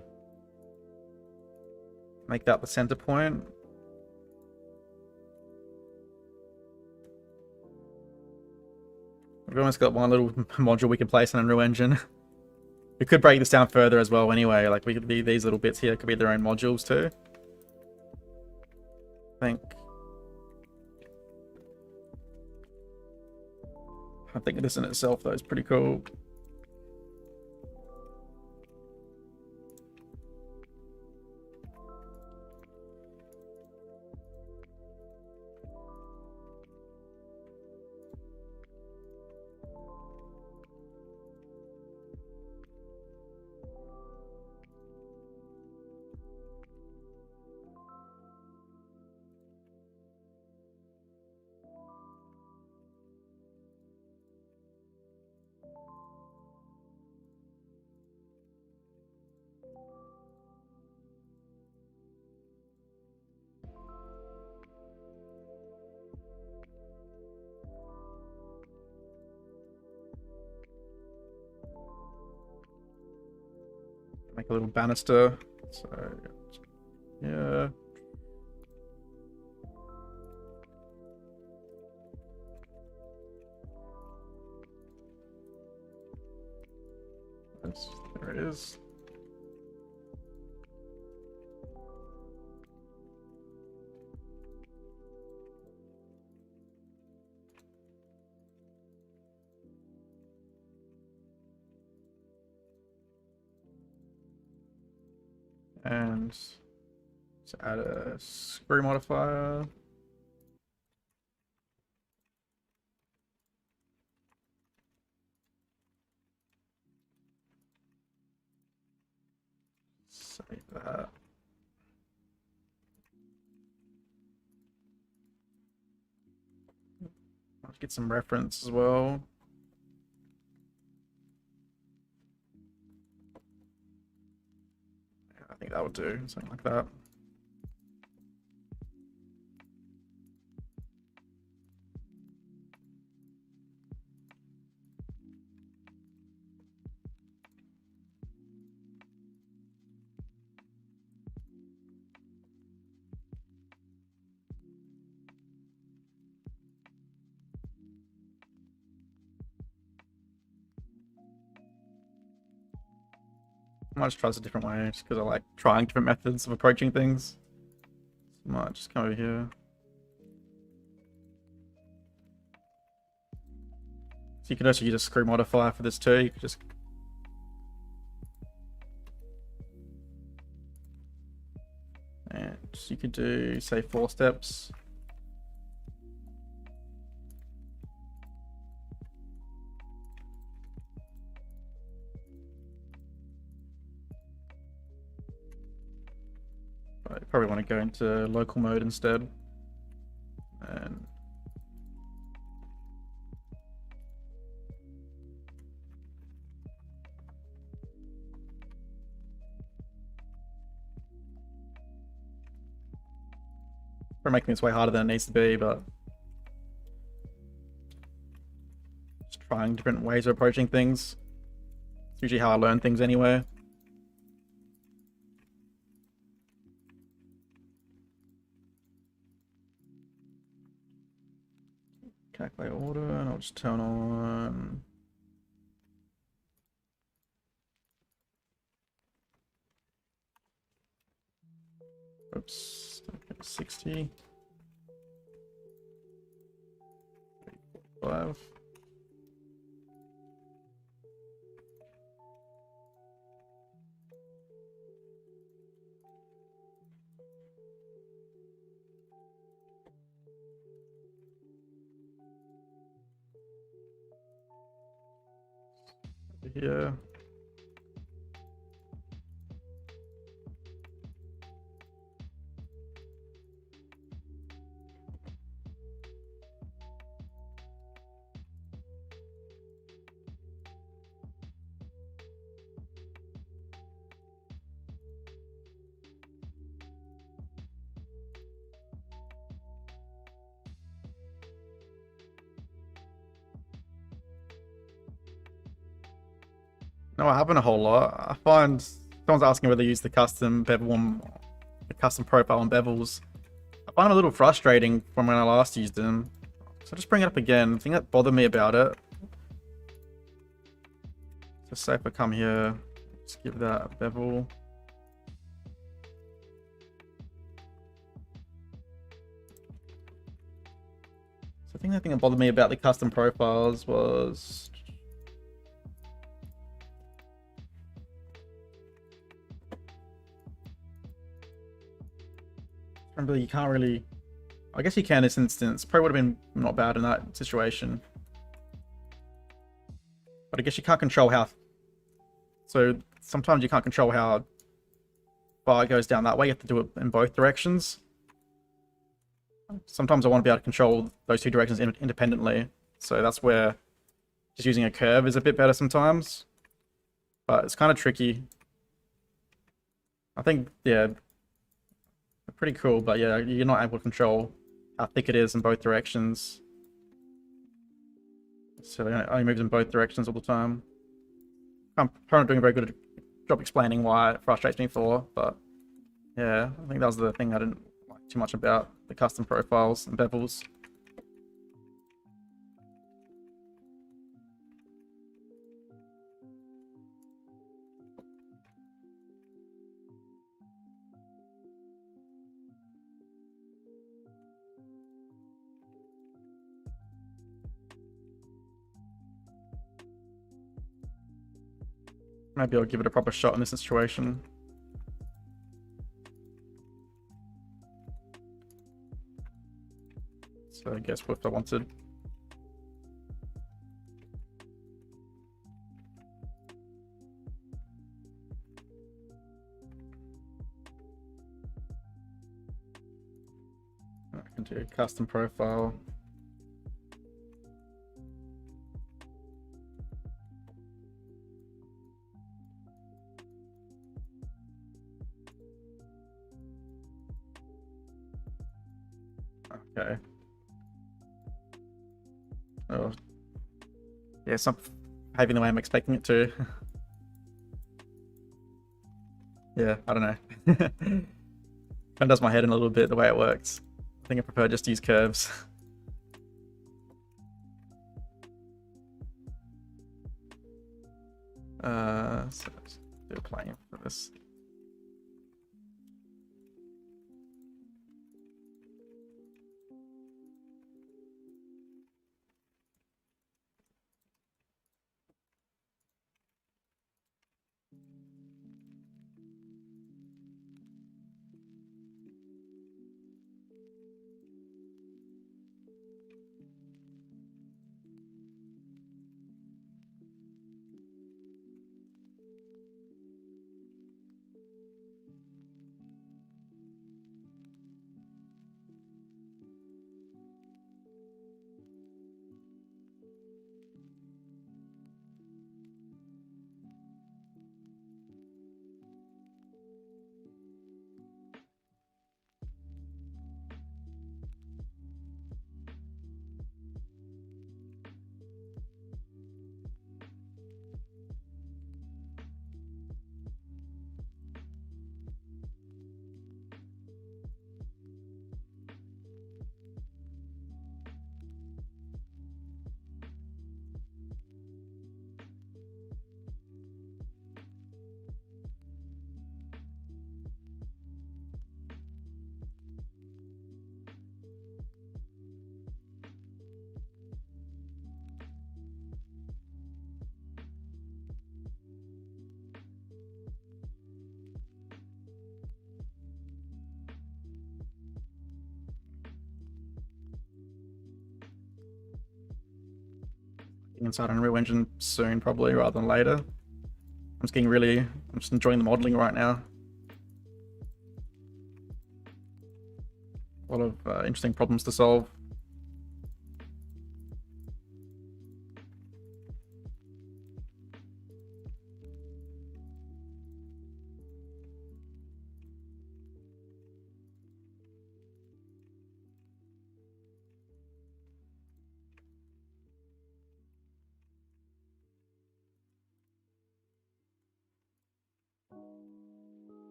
Make that the center point. We've almost got one little module we can place in Unreal Engine. We could break this down further as well anyway, like we could be, these little bits here could be their own modules too. I think this in itself though is pretty cool. Make a little banister. So, yeah. There it is. And let's add a screw modifier. Save that. I'll get some reference as well. I think that would do, something like that. I might just try this a different way, just because I like trying different methods of approaching things. So I might just come over here. So you can also use a screw modifier for this too. You could just you could do, say, 4 steps. I probably want to go into local mode instead. And probably making this way harder than it needs to be, but just trying different ways of approaching things. It's usually how I learn things anyway. Calculate order, and I'll just turn on. Oops, 60. 5. Here. No, I haven't a whole lot. I find someone's asking whether to use the custom bevel on the custom profile on bevels. I find them a little frustrating from when I last used them. So just bring it up again. The thing that bothered me about it. So say if I come here, just give that a bevel. So I think the thing that bothered me about the custom profiles was you can't really, I guess you can in this instance. Probably would have been not bad in that situation. But I guess you can't control how, so sometimes you can't control how far it goes down that way. You have to do it in both directions. Sometimes I want to be able to control those 2 directions independently. So that's where just using a curve is a bit better sometimes. But it's kind of tricky. I think, yeah, pretty cool, but yeah, you're not able to control how thick it is in both directions. So it only moves in both directions all the time. I'm probably not doing very good job explaining why it frustrates me for, but yeah, I think that was the thing I didn't like too much about the custom profiles and bevels. Maybe I'll give it a proper shot in this situation. So I guess what I wanted. I can do a custom profile. Okay. Oh. Yeah, it's not behaving the way I'm expecting it to. Yeah, I don't know. Kind of does my head in a little bit the way it works. I think I prefer just to use curves. So let's do a plane for this. Inside Unreal Engine soon, probably, rather than later. I'm just enjoying the modeling right now. A lot of interesting problems to solve.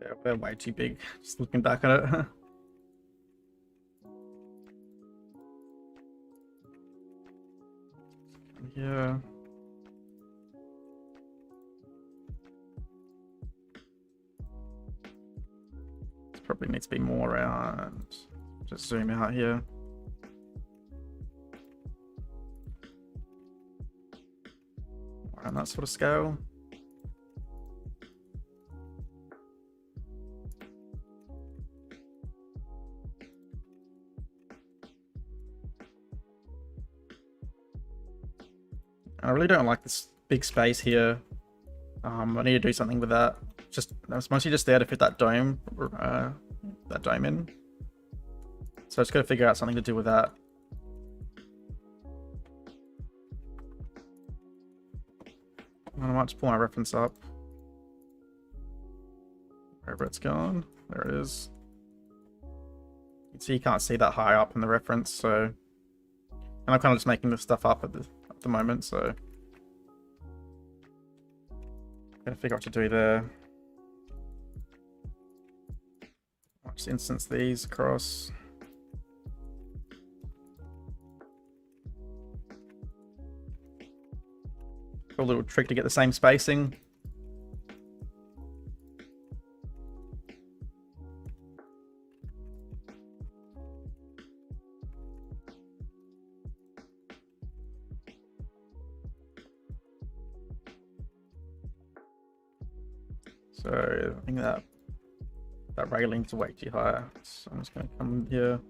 Yeah, they're way too big, just looking back at it. Yeah. This probably needs to be more around. Just zoom out here. Around that sort of scale. I really don't like this big space here. I need to do something with that. That's mostly just there to fit that dome in. So I just got to figure out something to do with that. I might just pull my reference up. Wherever it's gone, there it is. You can see you can't see that high up in the reference, so. And I'm kind of just making this stuff up at the moment, so gotta figure out what to do there. I'll just instance these across. A little trick to get the same spacing. So I think that railing's way too high. So I'm just gonna come here.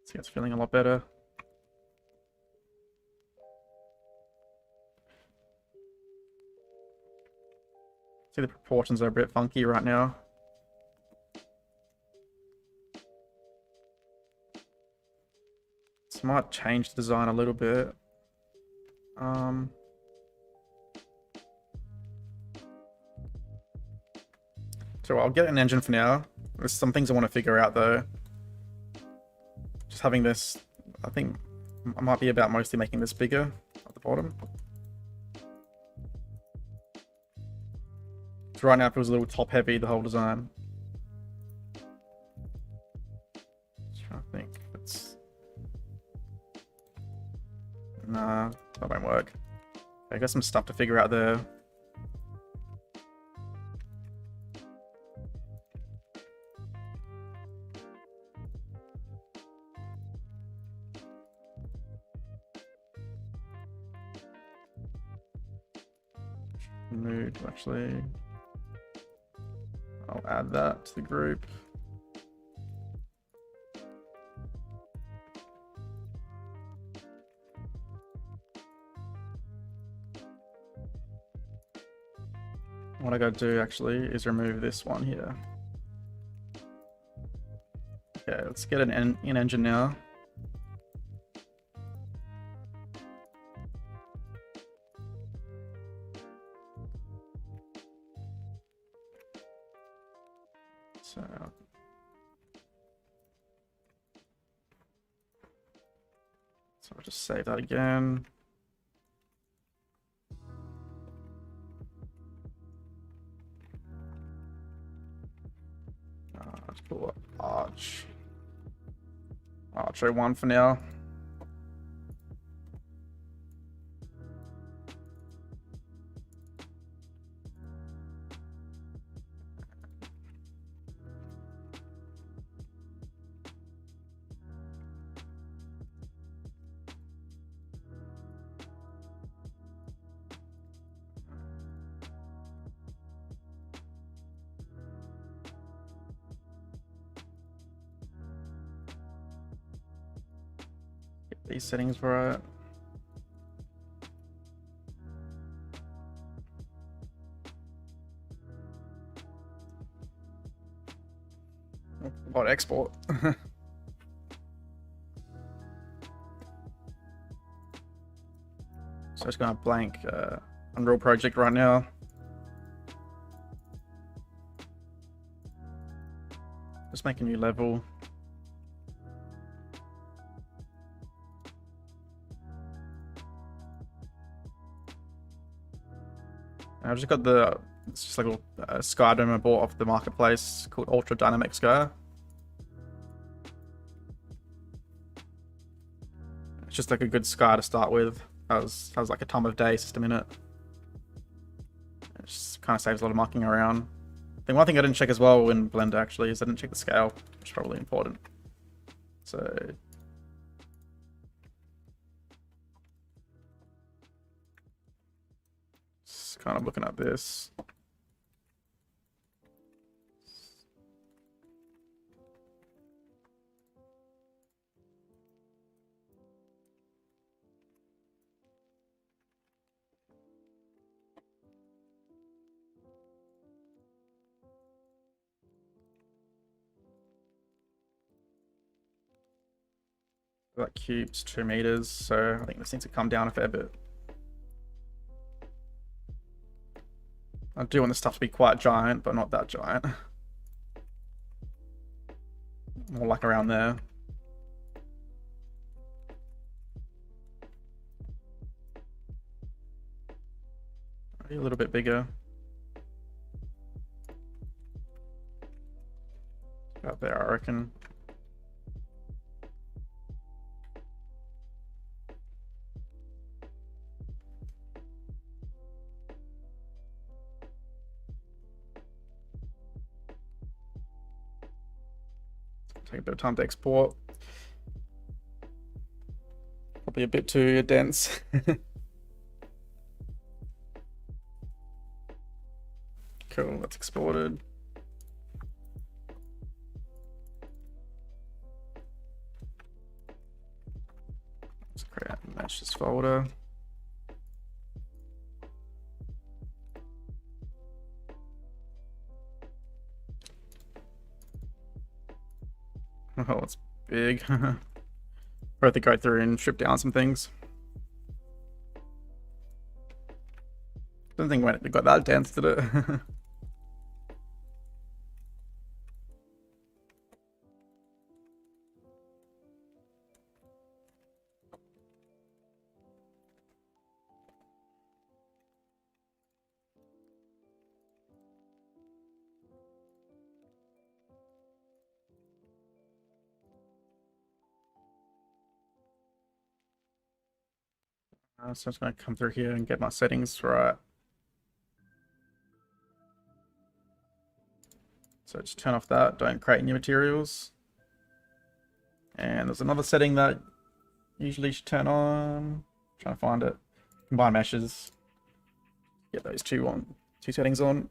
See, it's feeling a lot better. See, the proportions are a bit funky right now. This might change the design a little bit. So I'll get an engine for now. There's some things I want to figure out though. Just having this, I think I might be about mostly making this bigger at the bottom. So right now it feels a little top heavy, the whole design. Just trying to think. It's... Nah, that won't work. Okay, I got some stuff to figure out there. Mood, actually. I'll add that to the group. What I gotta do actually is remove this one here. Okay, let's get an in-engine now. So I'll just save that again. Let's pull up Arch. Arch 01 for now. These settings right. What export? So it's gonna blank Unreal project right now. Just make a new level. I've just got the, it's just like a little sky dome I bought off the marketplace called Ultra Dynamic Sky. It's just like a good sky to start with. Has like a time of day system in it. It just kind of saves a lot of mucking around. The one thing I didn't check as well in Blender actually is I didn't check the scale, which is probably important. So just kind of looking at this. That cube's 2 meters, so I think this needs to come down a fair bit. I do want this stuff to be quite giant, but not that giant. More like around there. Maybe a little bit bigger. About there, I reckon. Take a bit of time to export. Probably a bit too dense. Cool, that's exported. Let's create a meshes folder. Oh, it's big. Probably have to go through and strip down some things. Don't think when it got that dense, did it? So I'm just going to come through here and get my settings right. So just turn off that, don't create new materials. And there's another setting that usually should turn on. I'm trying to find it. Combine meshes. Get those two settings on.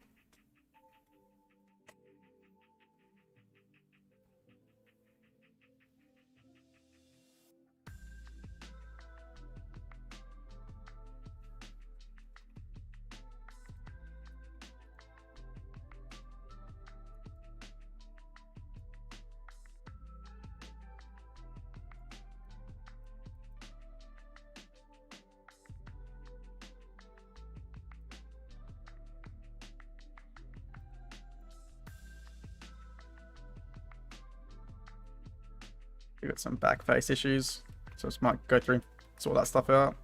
We got some back face issues, so just might go through and sort that stuff out.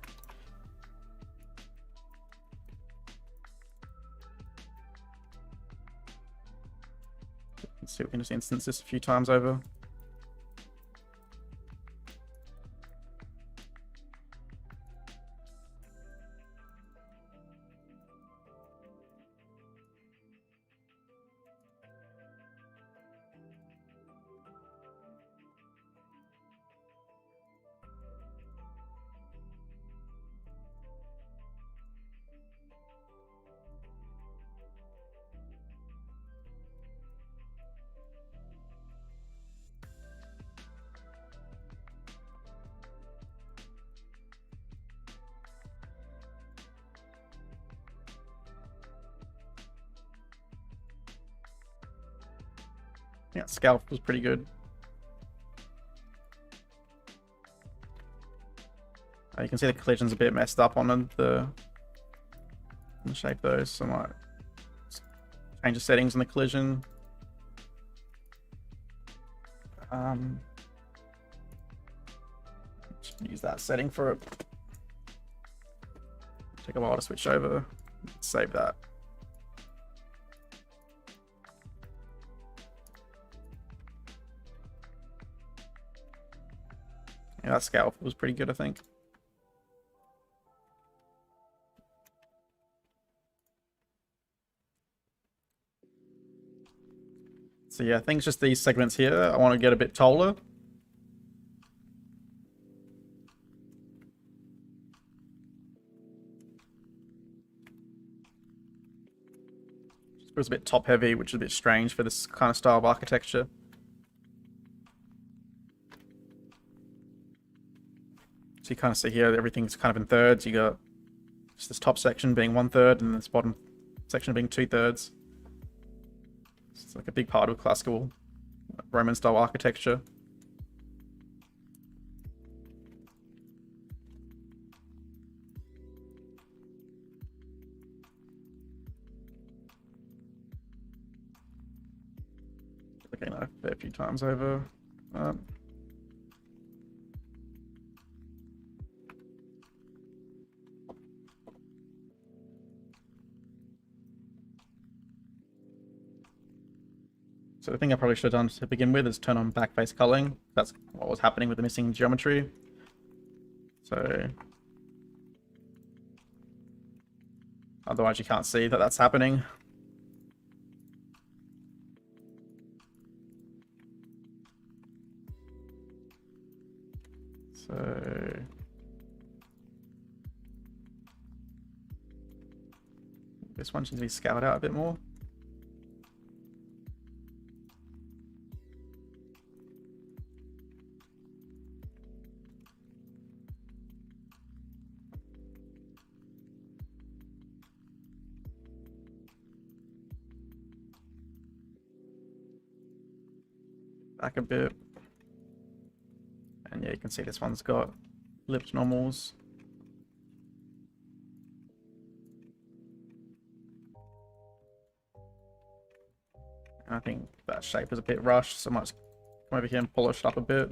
Let's see if we can just instance this a few times over. Yeah, scalp was pretty good. You can see the collision's a bit messed up on the shape though, so I might change the settings on the collision. Just use that setting for it. Take a while to switch over. Save that. Yeah, that scalp was pretty good, I think. So yeah, I think it's just these segments here I want to get a bit taller. It was a bit top heavy, which is a bit strange for this kind of style of architecture. So you kind of see here, everything's kind of in thirds. You got just this top section being 1/3 and this bottom section being 2/3. It's like a big part of classical Roman style architecture. Clicking a fair few times over. So the thing I probably should have done to begin with is turn on backface culling. That's what was happening with the missing geometry. So otherwise you can't see that that's happening. So this one should be scaled out a bit more. Back a bit. And yeah, you can see this one's got lipped normals. And I think that shape is a bit rushed, so I might come over here and polish it up a bit.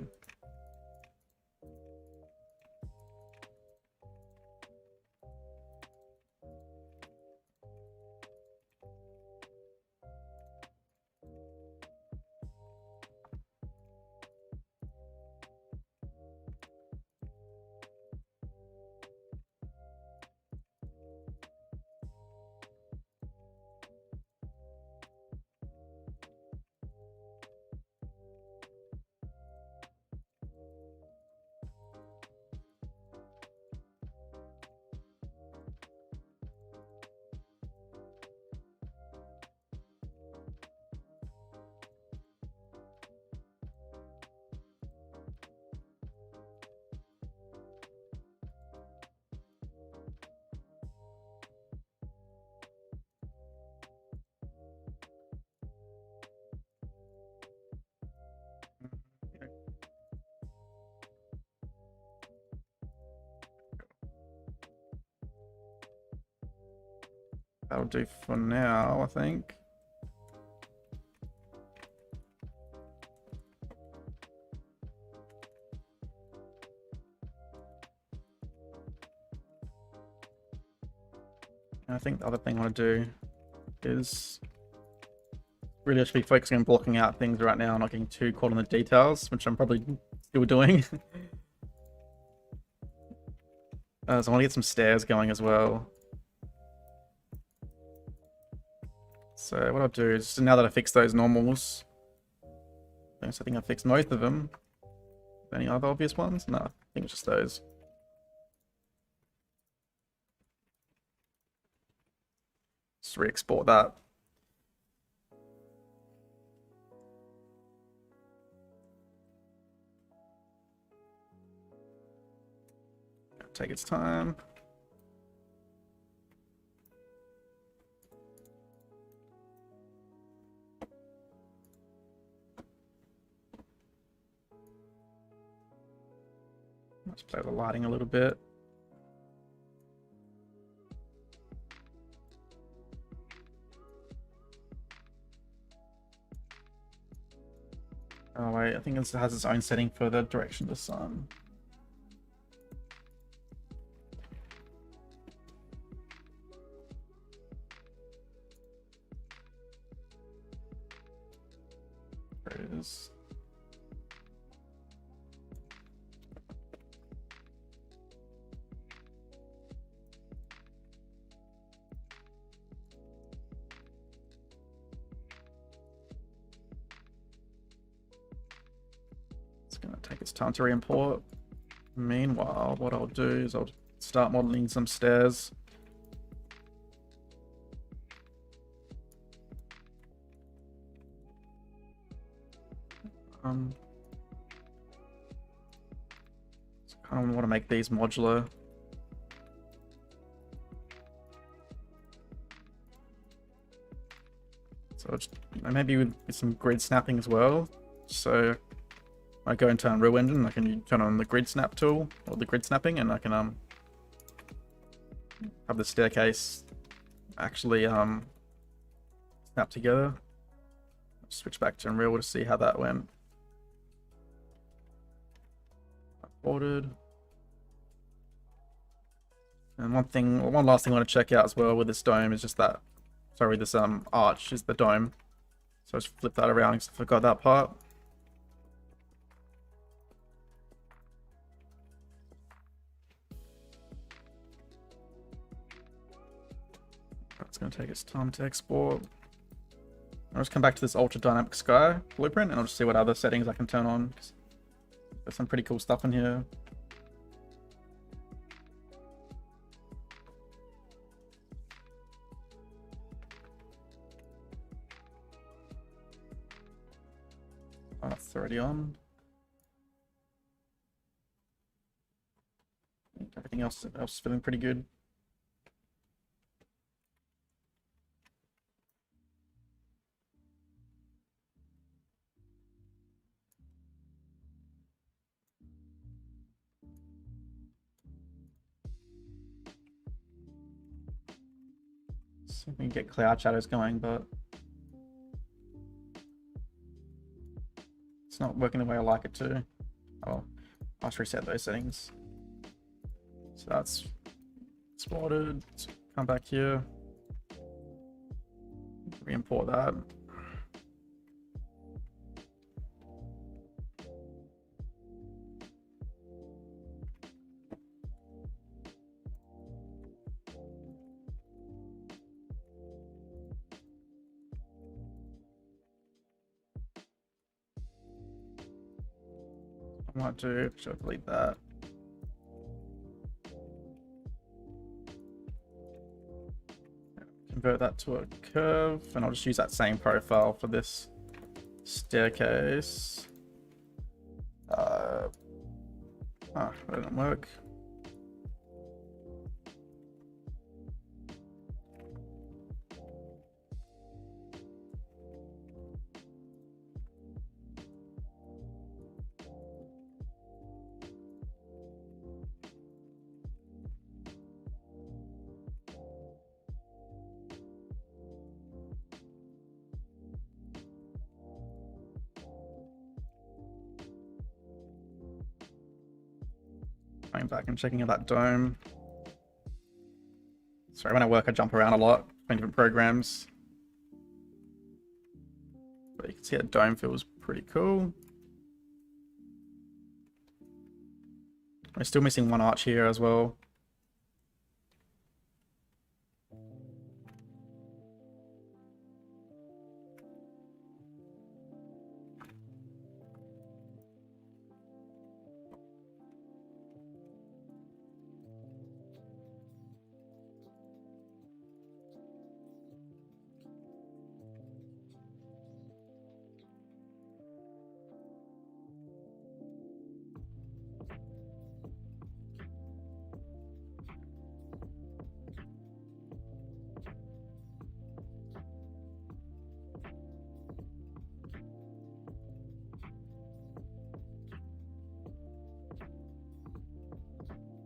That'll do for now, I think. And I think the other thing I want to do is really just be focusing on blocking out things right now, not getting too caught on the details, which I'm probably still doing. So I want to get some stairs going as well. So what I'll do is, now that I fixed those normals, I think I fixed most of them. Any other obvious ones? No, I think it's just those. Just re-export that. Take its time. Let's play the lighting a little bit. Oh wait, I think it has its own setting for the direction of the sun. There it is. It's gonna take its time to re-import. Meanwhile, what I'll do is I'll start modeling some stairs. So I kind of want to make these modular. So just, maybe with some grid snapping as well. So I go into Unreal Engine, I can turn on the grid snap tool, or the grid snapping, and I can have the staircase actually snap together. switch back to Unreal to see how that went. Ordered. And one last thing I want to check out as well with this dome is just that, sorry, this arch is the dome. So I just flip that around because I forgot that part. It's going to take its time to export. I'll just come back to this ultra dynamic sky blueprint and I'll just see what other settings I can turn on. There's some pretty cool stuff in here. Oh, that's already on. Everything else is feeling pretty good. See if we can get cloud shadows going, but it's not working the way I like it to. Oh, I'll just reset those settings. So that's exported. Let's come back here. Re-import that. I might do, should I delete that? Convert that to a curve, and I'll just use that same profile for this staircase. That didn't work. Going back and checking out that dome. Sorry, when I work I jump around a lot between different programs. But you can see that dome feels pretty cool. We're still missing one arch here as well.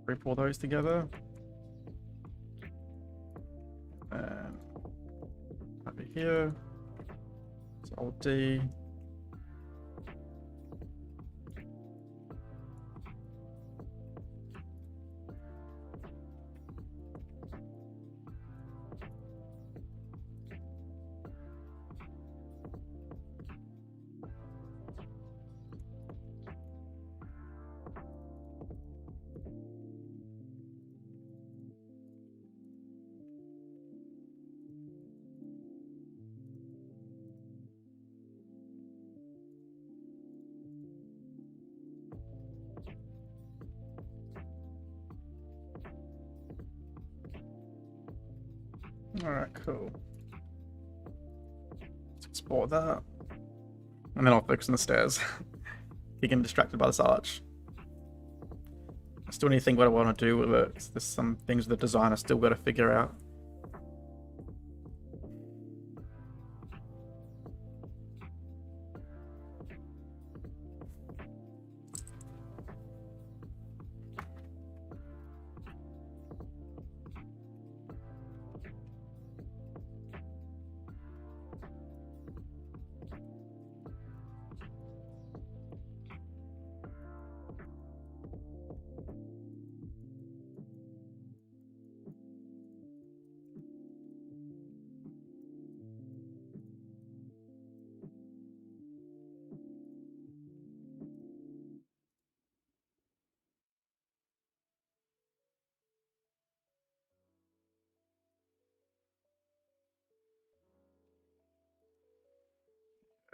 Group all those together. And over here, it's Alt D. Alright, cool. Let's export that. And then I'll focus on the stairs. Getting distracted by this arch. I still need to think what I want to do with it. There's some things with the design I still got to figure out.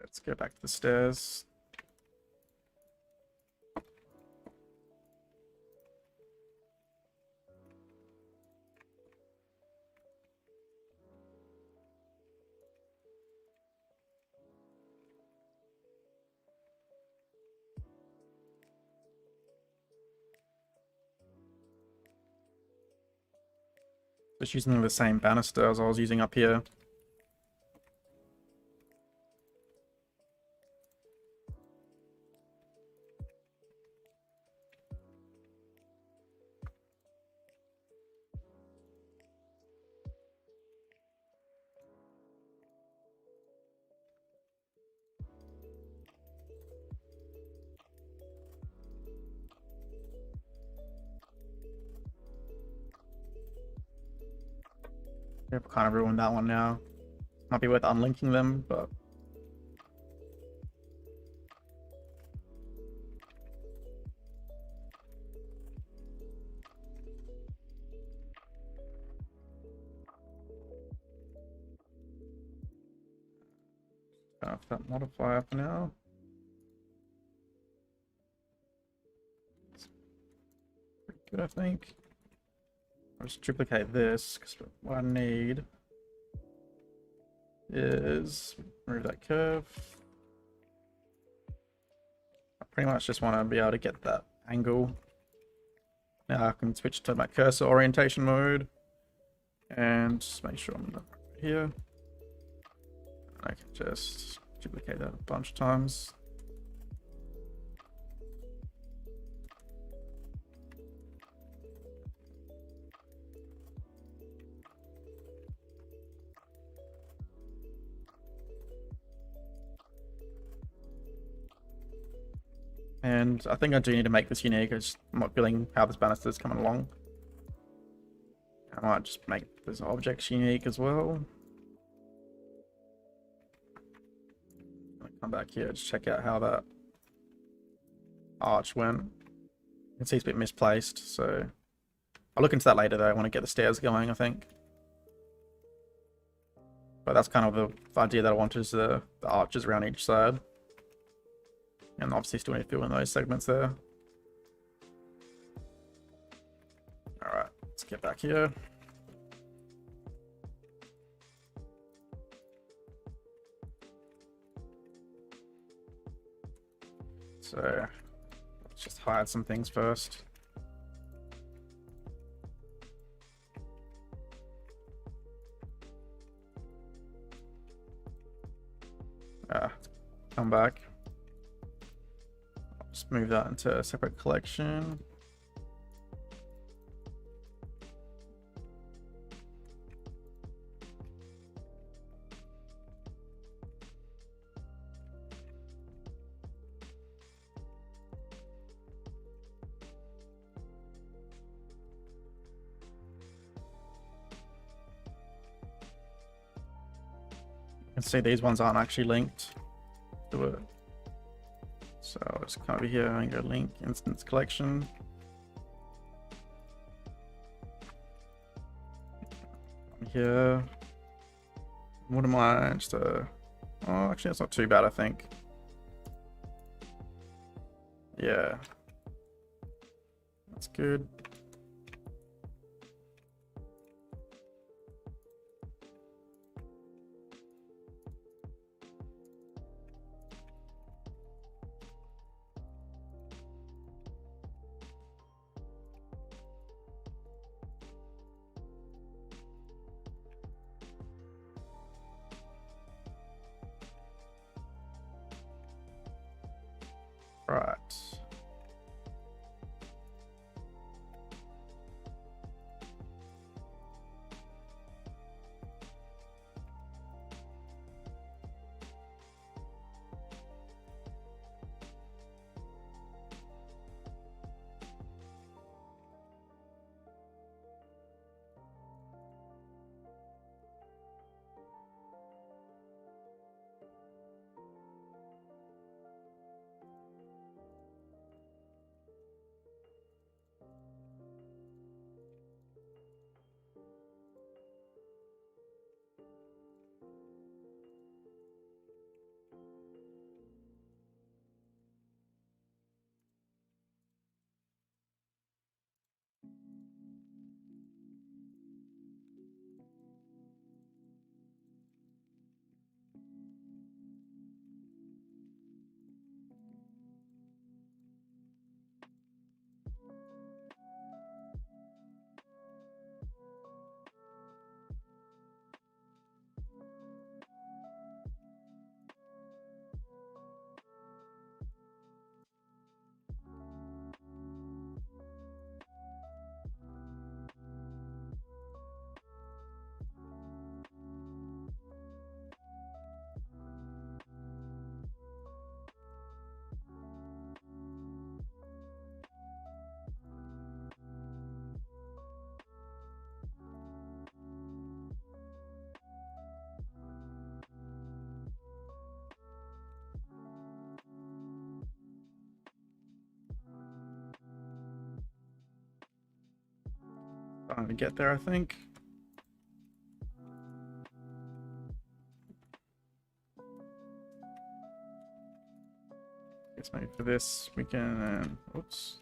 Let's go back to the stairs. Just using the same banister as I was using up here. I've kind of ruined that one now. Might be worth unlinking them, but off that modifier for now. It's pretty good, I think. I'll just duplicate this because what I need is remove that curve. I pretty much just want to be able to get that angle. Now I can switch to my cursor orientation mode and just make sure I'm here. I can just duplicate that a bunch of times. And I think I do need to make this unique. I'm not feeling how this banister is coming along. I might just make this object unique as well. I'll come back here, just check out how that arch went. You can see it's a bit misplaced, so I'll look into that later though. I want to get the stairs going, I think. But that's kind of the idea that I want, is the arches around each side. And obviously still need to fill in those segments there. Alright, let's get back here. So, let's just hide some things first. Come back. Just move that into a separate collection. You can see these ones aren't actually linked to it. So I'll just come over here and go link instance collection. Here. What am I? Just oh, actually, that's not too bad, I think. Yeah. That's good. Right. Starting to get there, I think. Guess maybe for this we can, oops.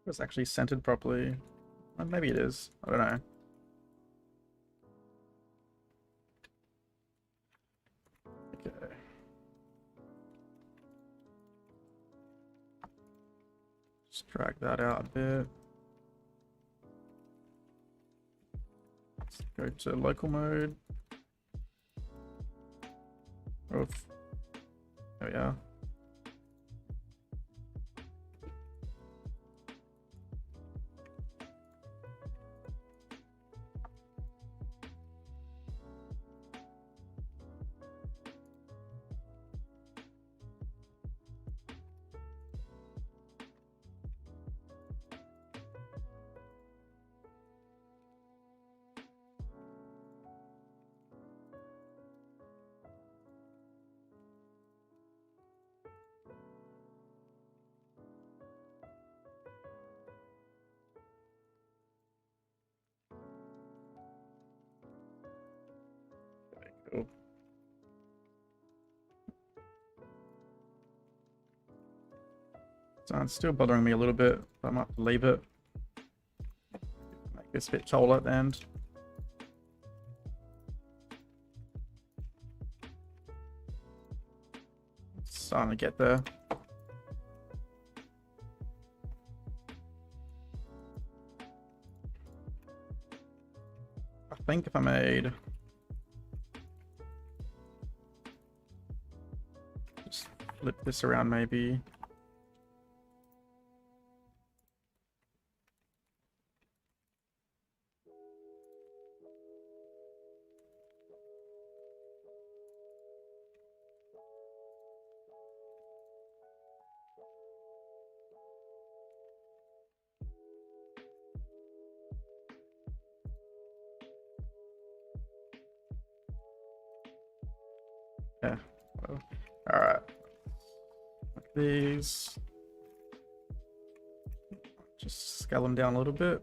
It's actually centered properly. Well, maybe it is. I don't know. Okay. Just drag that out a bit. Let's go to local mode. Oof. There we are. Cool. So it's still bothering me a little bit, but I might have to leave it. Make this a bit taller at the end. It's starting to get there. I think if I made... just flip this around maybe. Yeah. Well, all right. Like these. Just scale them down a little bit.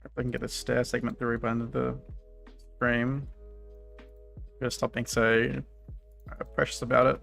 If I can get a stair segment through by the end of the stream. Gotta stop being so precious about it.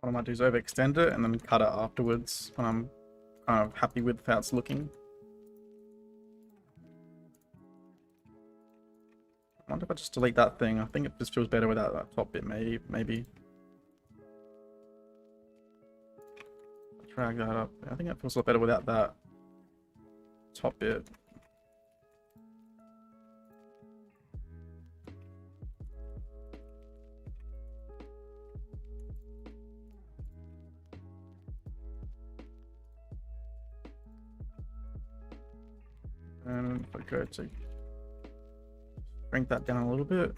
what I might do is overextend it and then cut it afterwards when I'm kind of happy with how it's looking. I wonder if I just delete that thing. I think it just feels better without that top bit, maybe. Drag that up. I think it feels a lot better without that top bit. And if I go to shrink that down a little bit.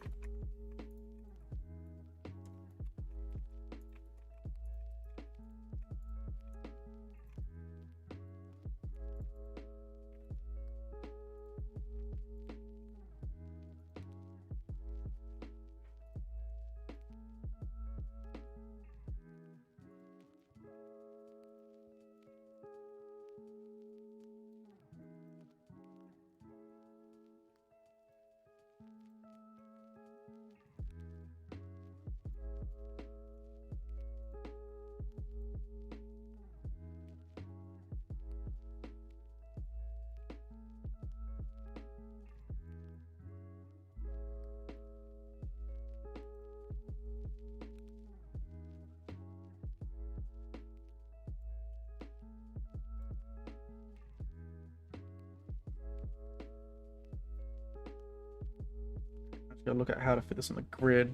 Gotta look at how to fit this on the grid.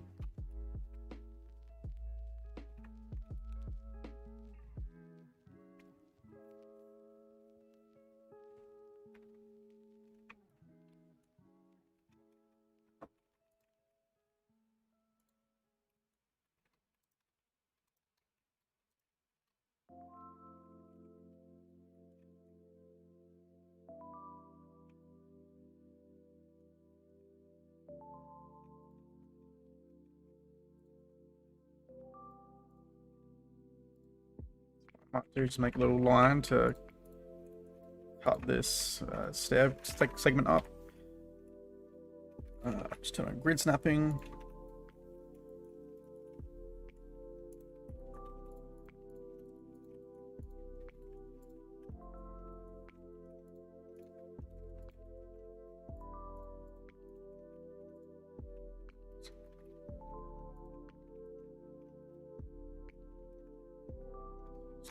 Might do just make a little line to cut this segment up. Just turn on grid snapping.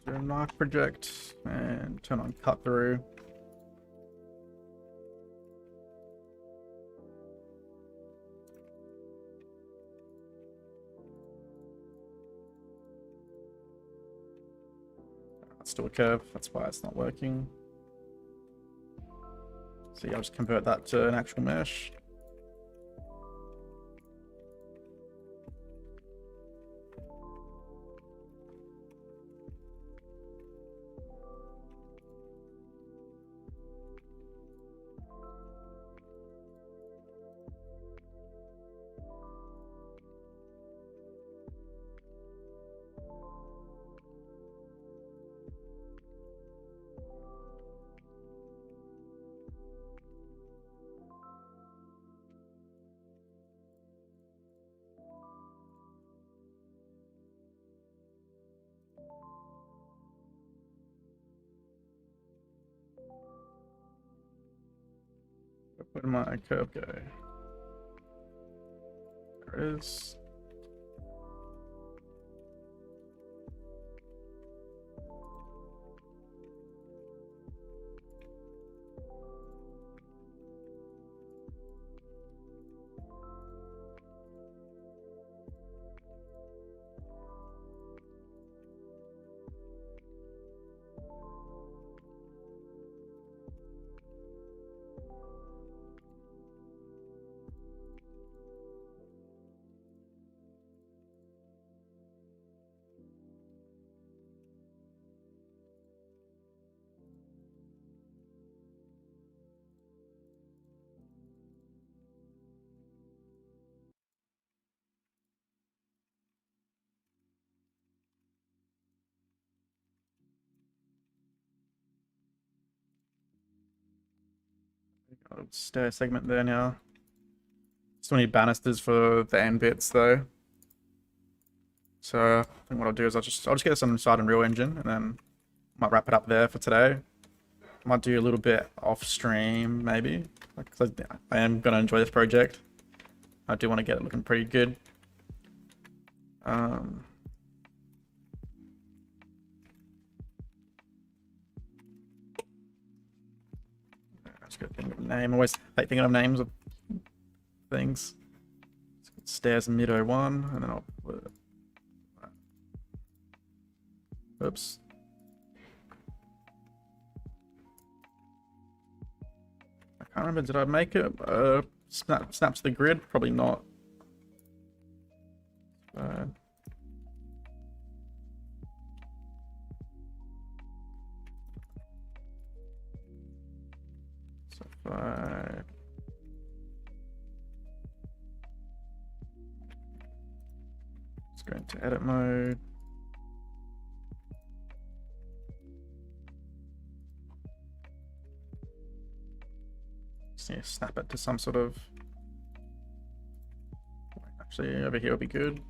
Do a knife project and turn on cut through. That's still a curve, that's why it's not working. So yeah, I'll just convert that to an actual mesh. Where did my curve go? There it is. Got a stair segment there now. Still need banisters for the end bits though. So I think what I'll do is I'll just get this on inside Unreal Engine, and then might wrap it up there for today. Might do a little bit off stream maybe, because I am gonna enjoy this project. I do want to get it looking pretty good. Just gotta think of a name. Always like thinking of names of things. Stairs mid 01, and then I'll put it. Oops. I can't remember, did I make it? Snap to the grid? Probably not. So if I... Let's go into edit mode. Just need to snap it to some sort of... Actually, over here will be good.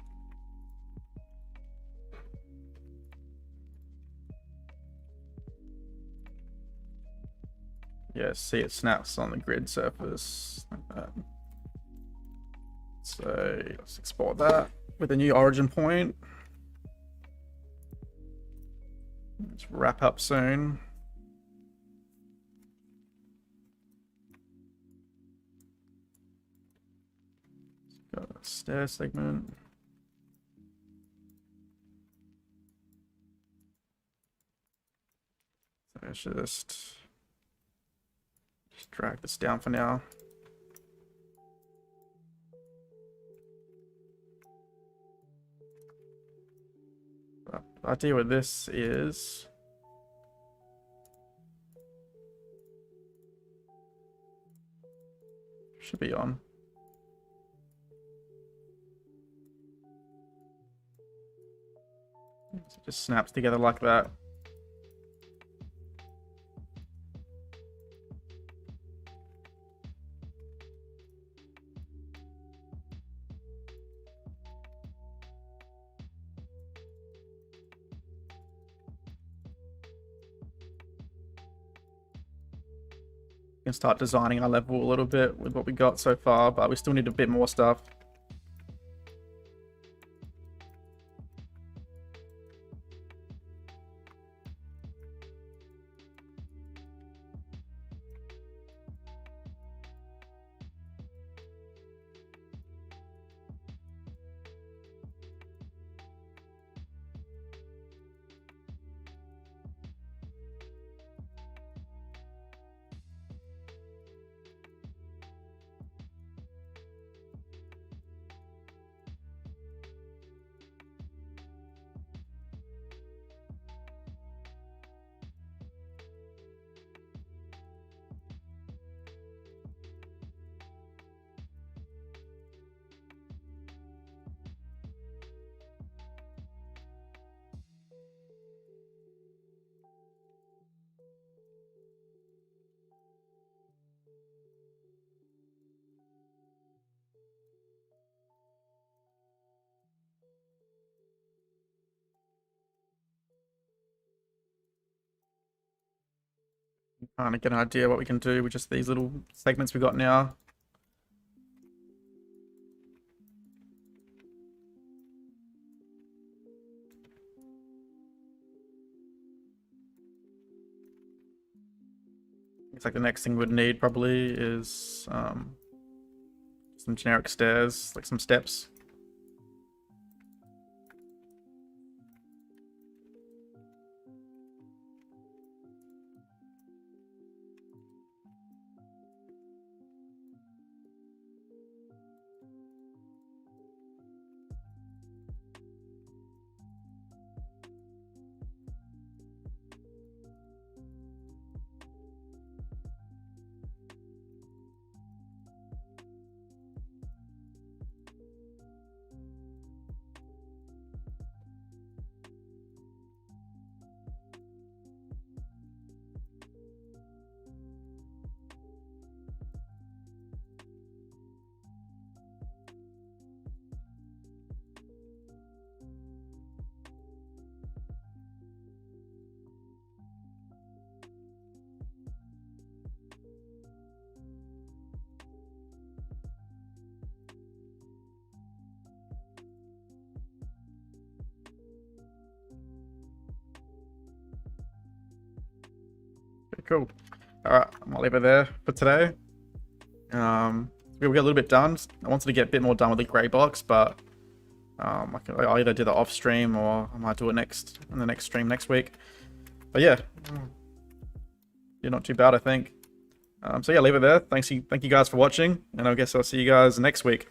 Yeah, see it snaps on the grid surface like that. So let's export that with a new origin point. Let's wrap up soon. Got a stair segment. So I should just drag this down for now. But the idea with this is should be on. So it just snaps together like that. Can start designing our level a little bit with what we got so far, but we still need a bit more stuff. Trying to get an idea what we can do with just these little segments we got now. It's like the next thing we'd need probably is some generic stairs, like some steps. Cool. All right, I'll leave it there for today. We got a little bit done. I wanted to get a bit more done with the grey box, but I'll either do that off stream or I might do it in the next stream next week. But yeah, you're not too bad, I think. So yeah, leave it there. Thank you guys for watching, and I guess I'll see you guys next week.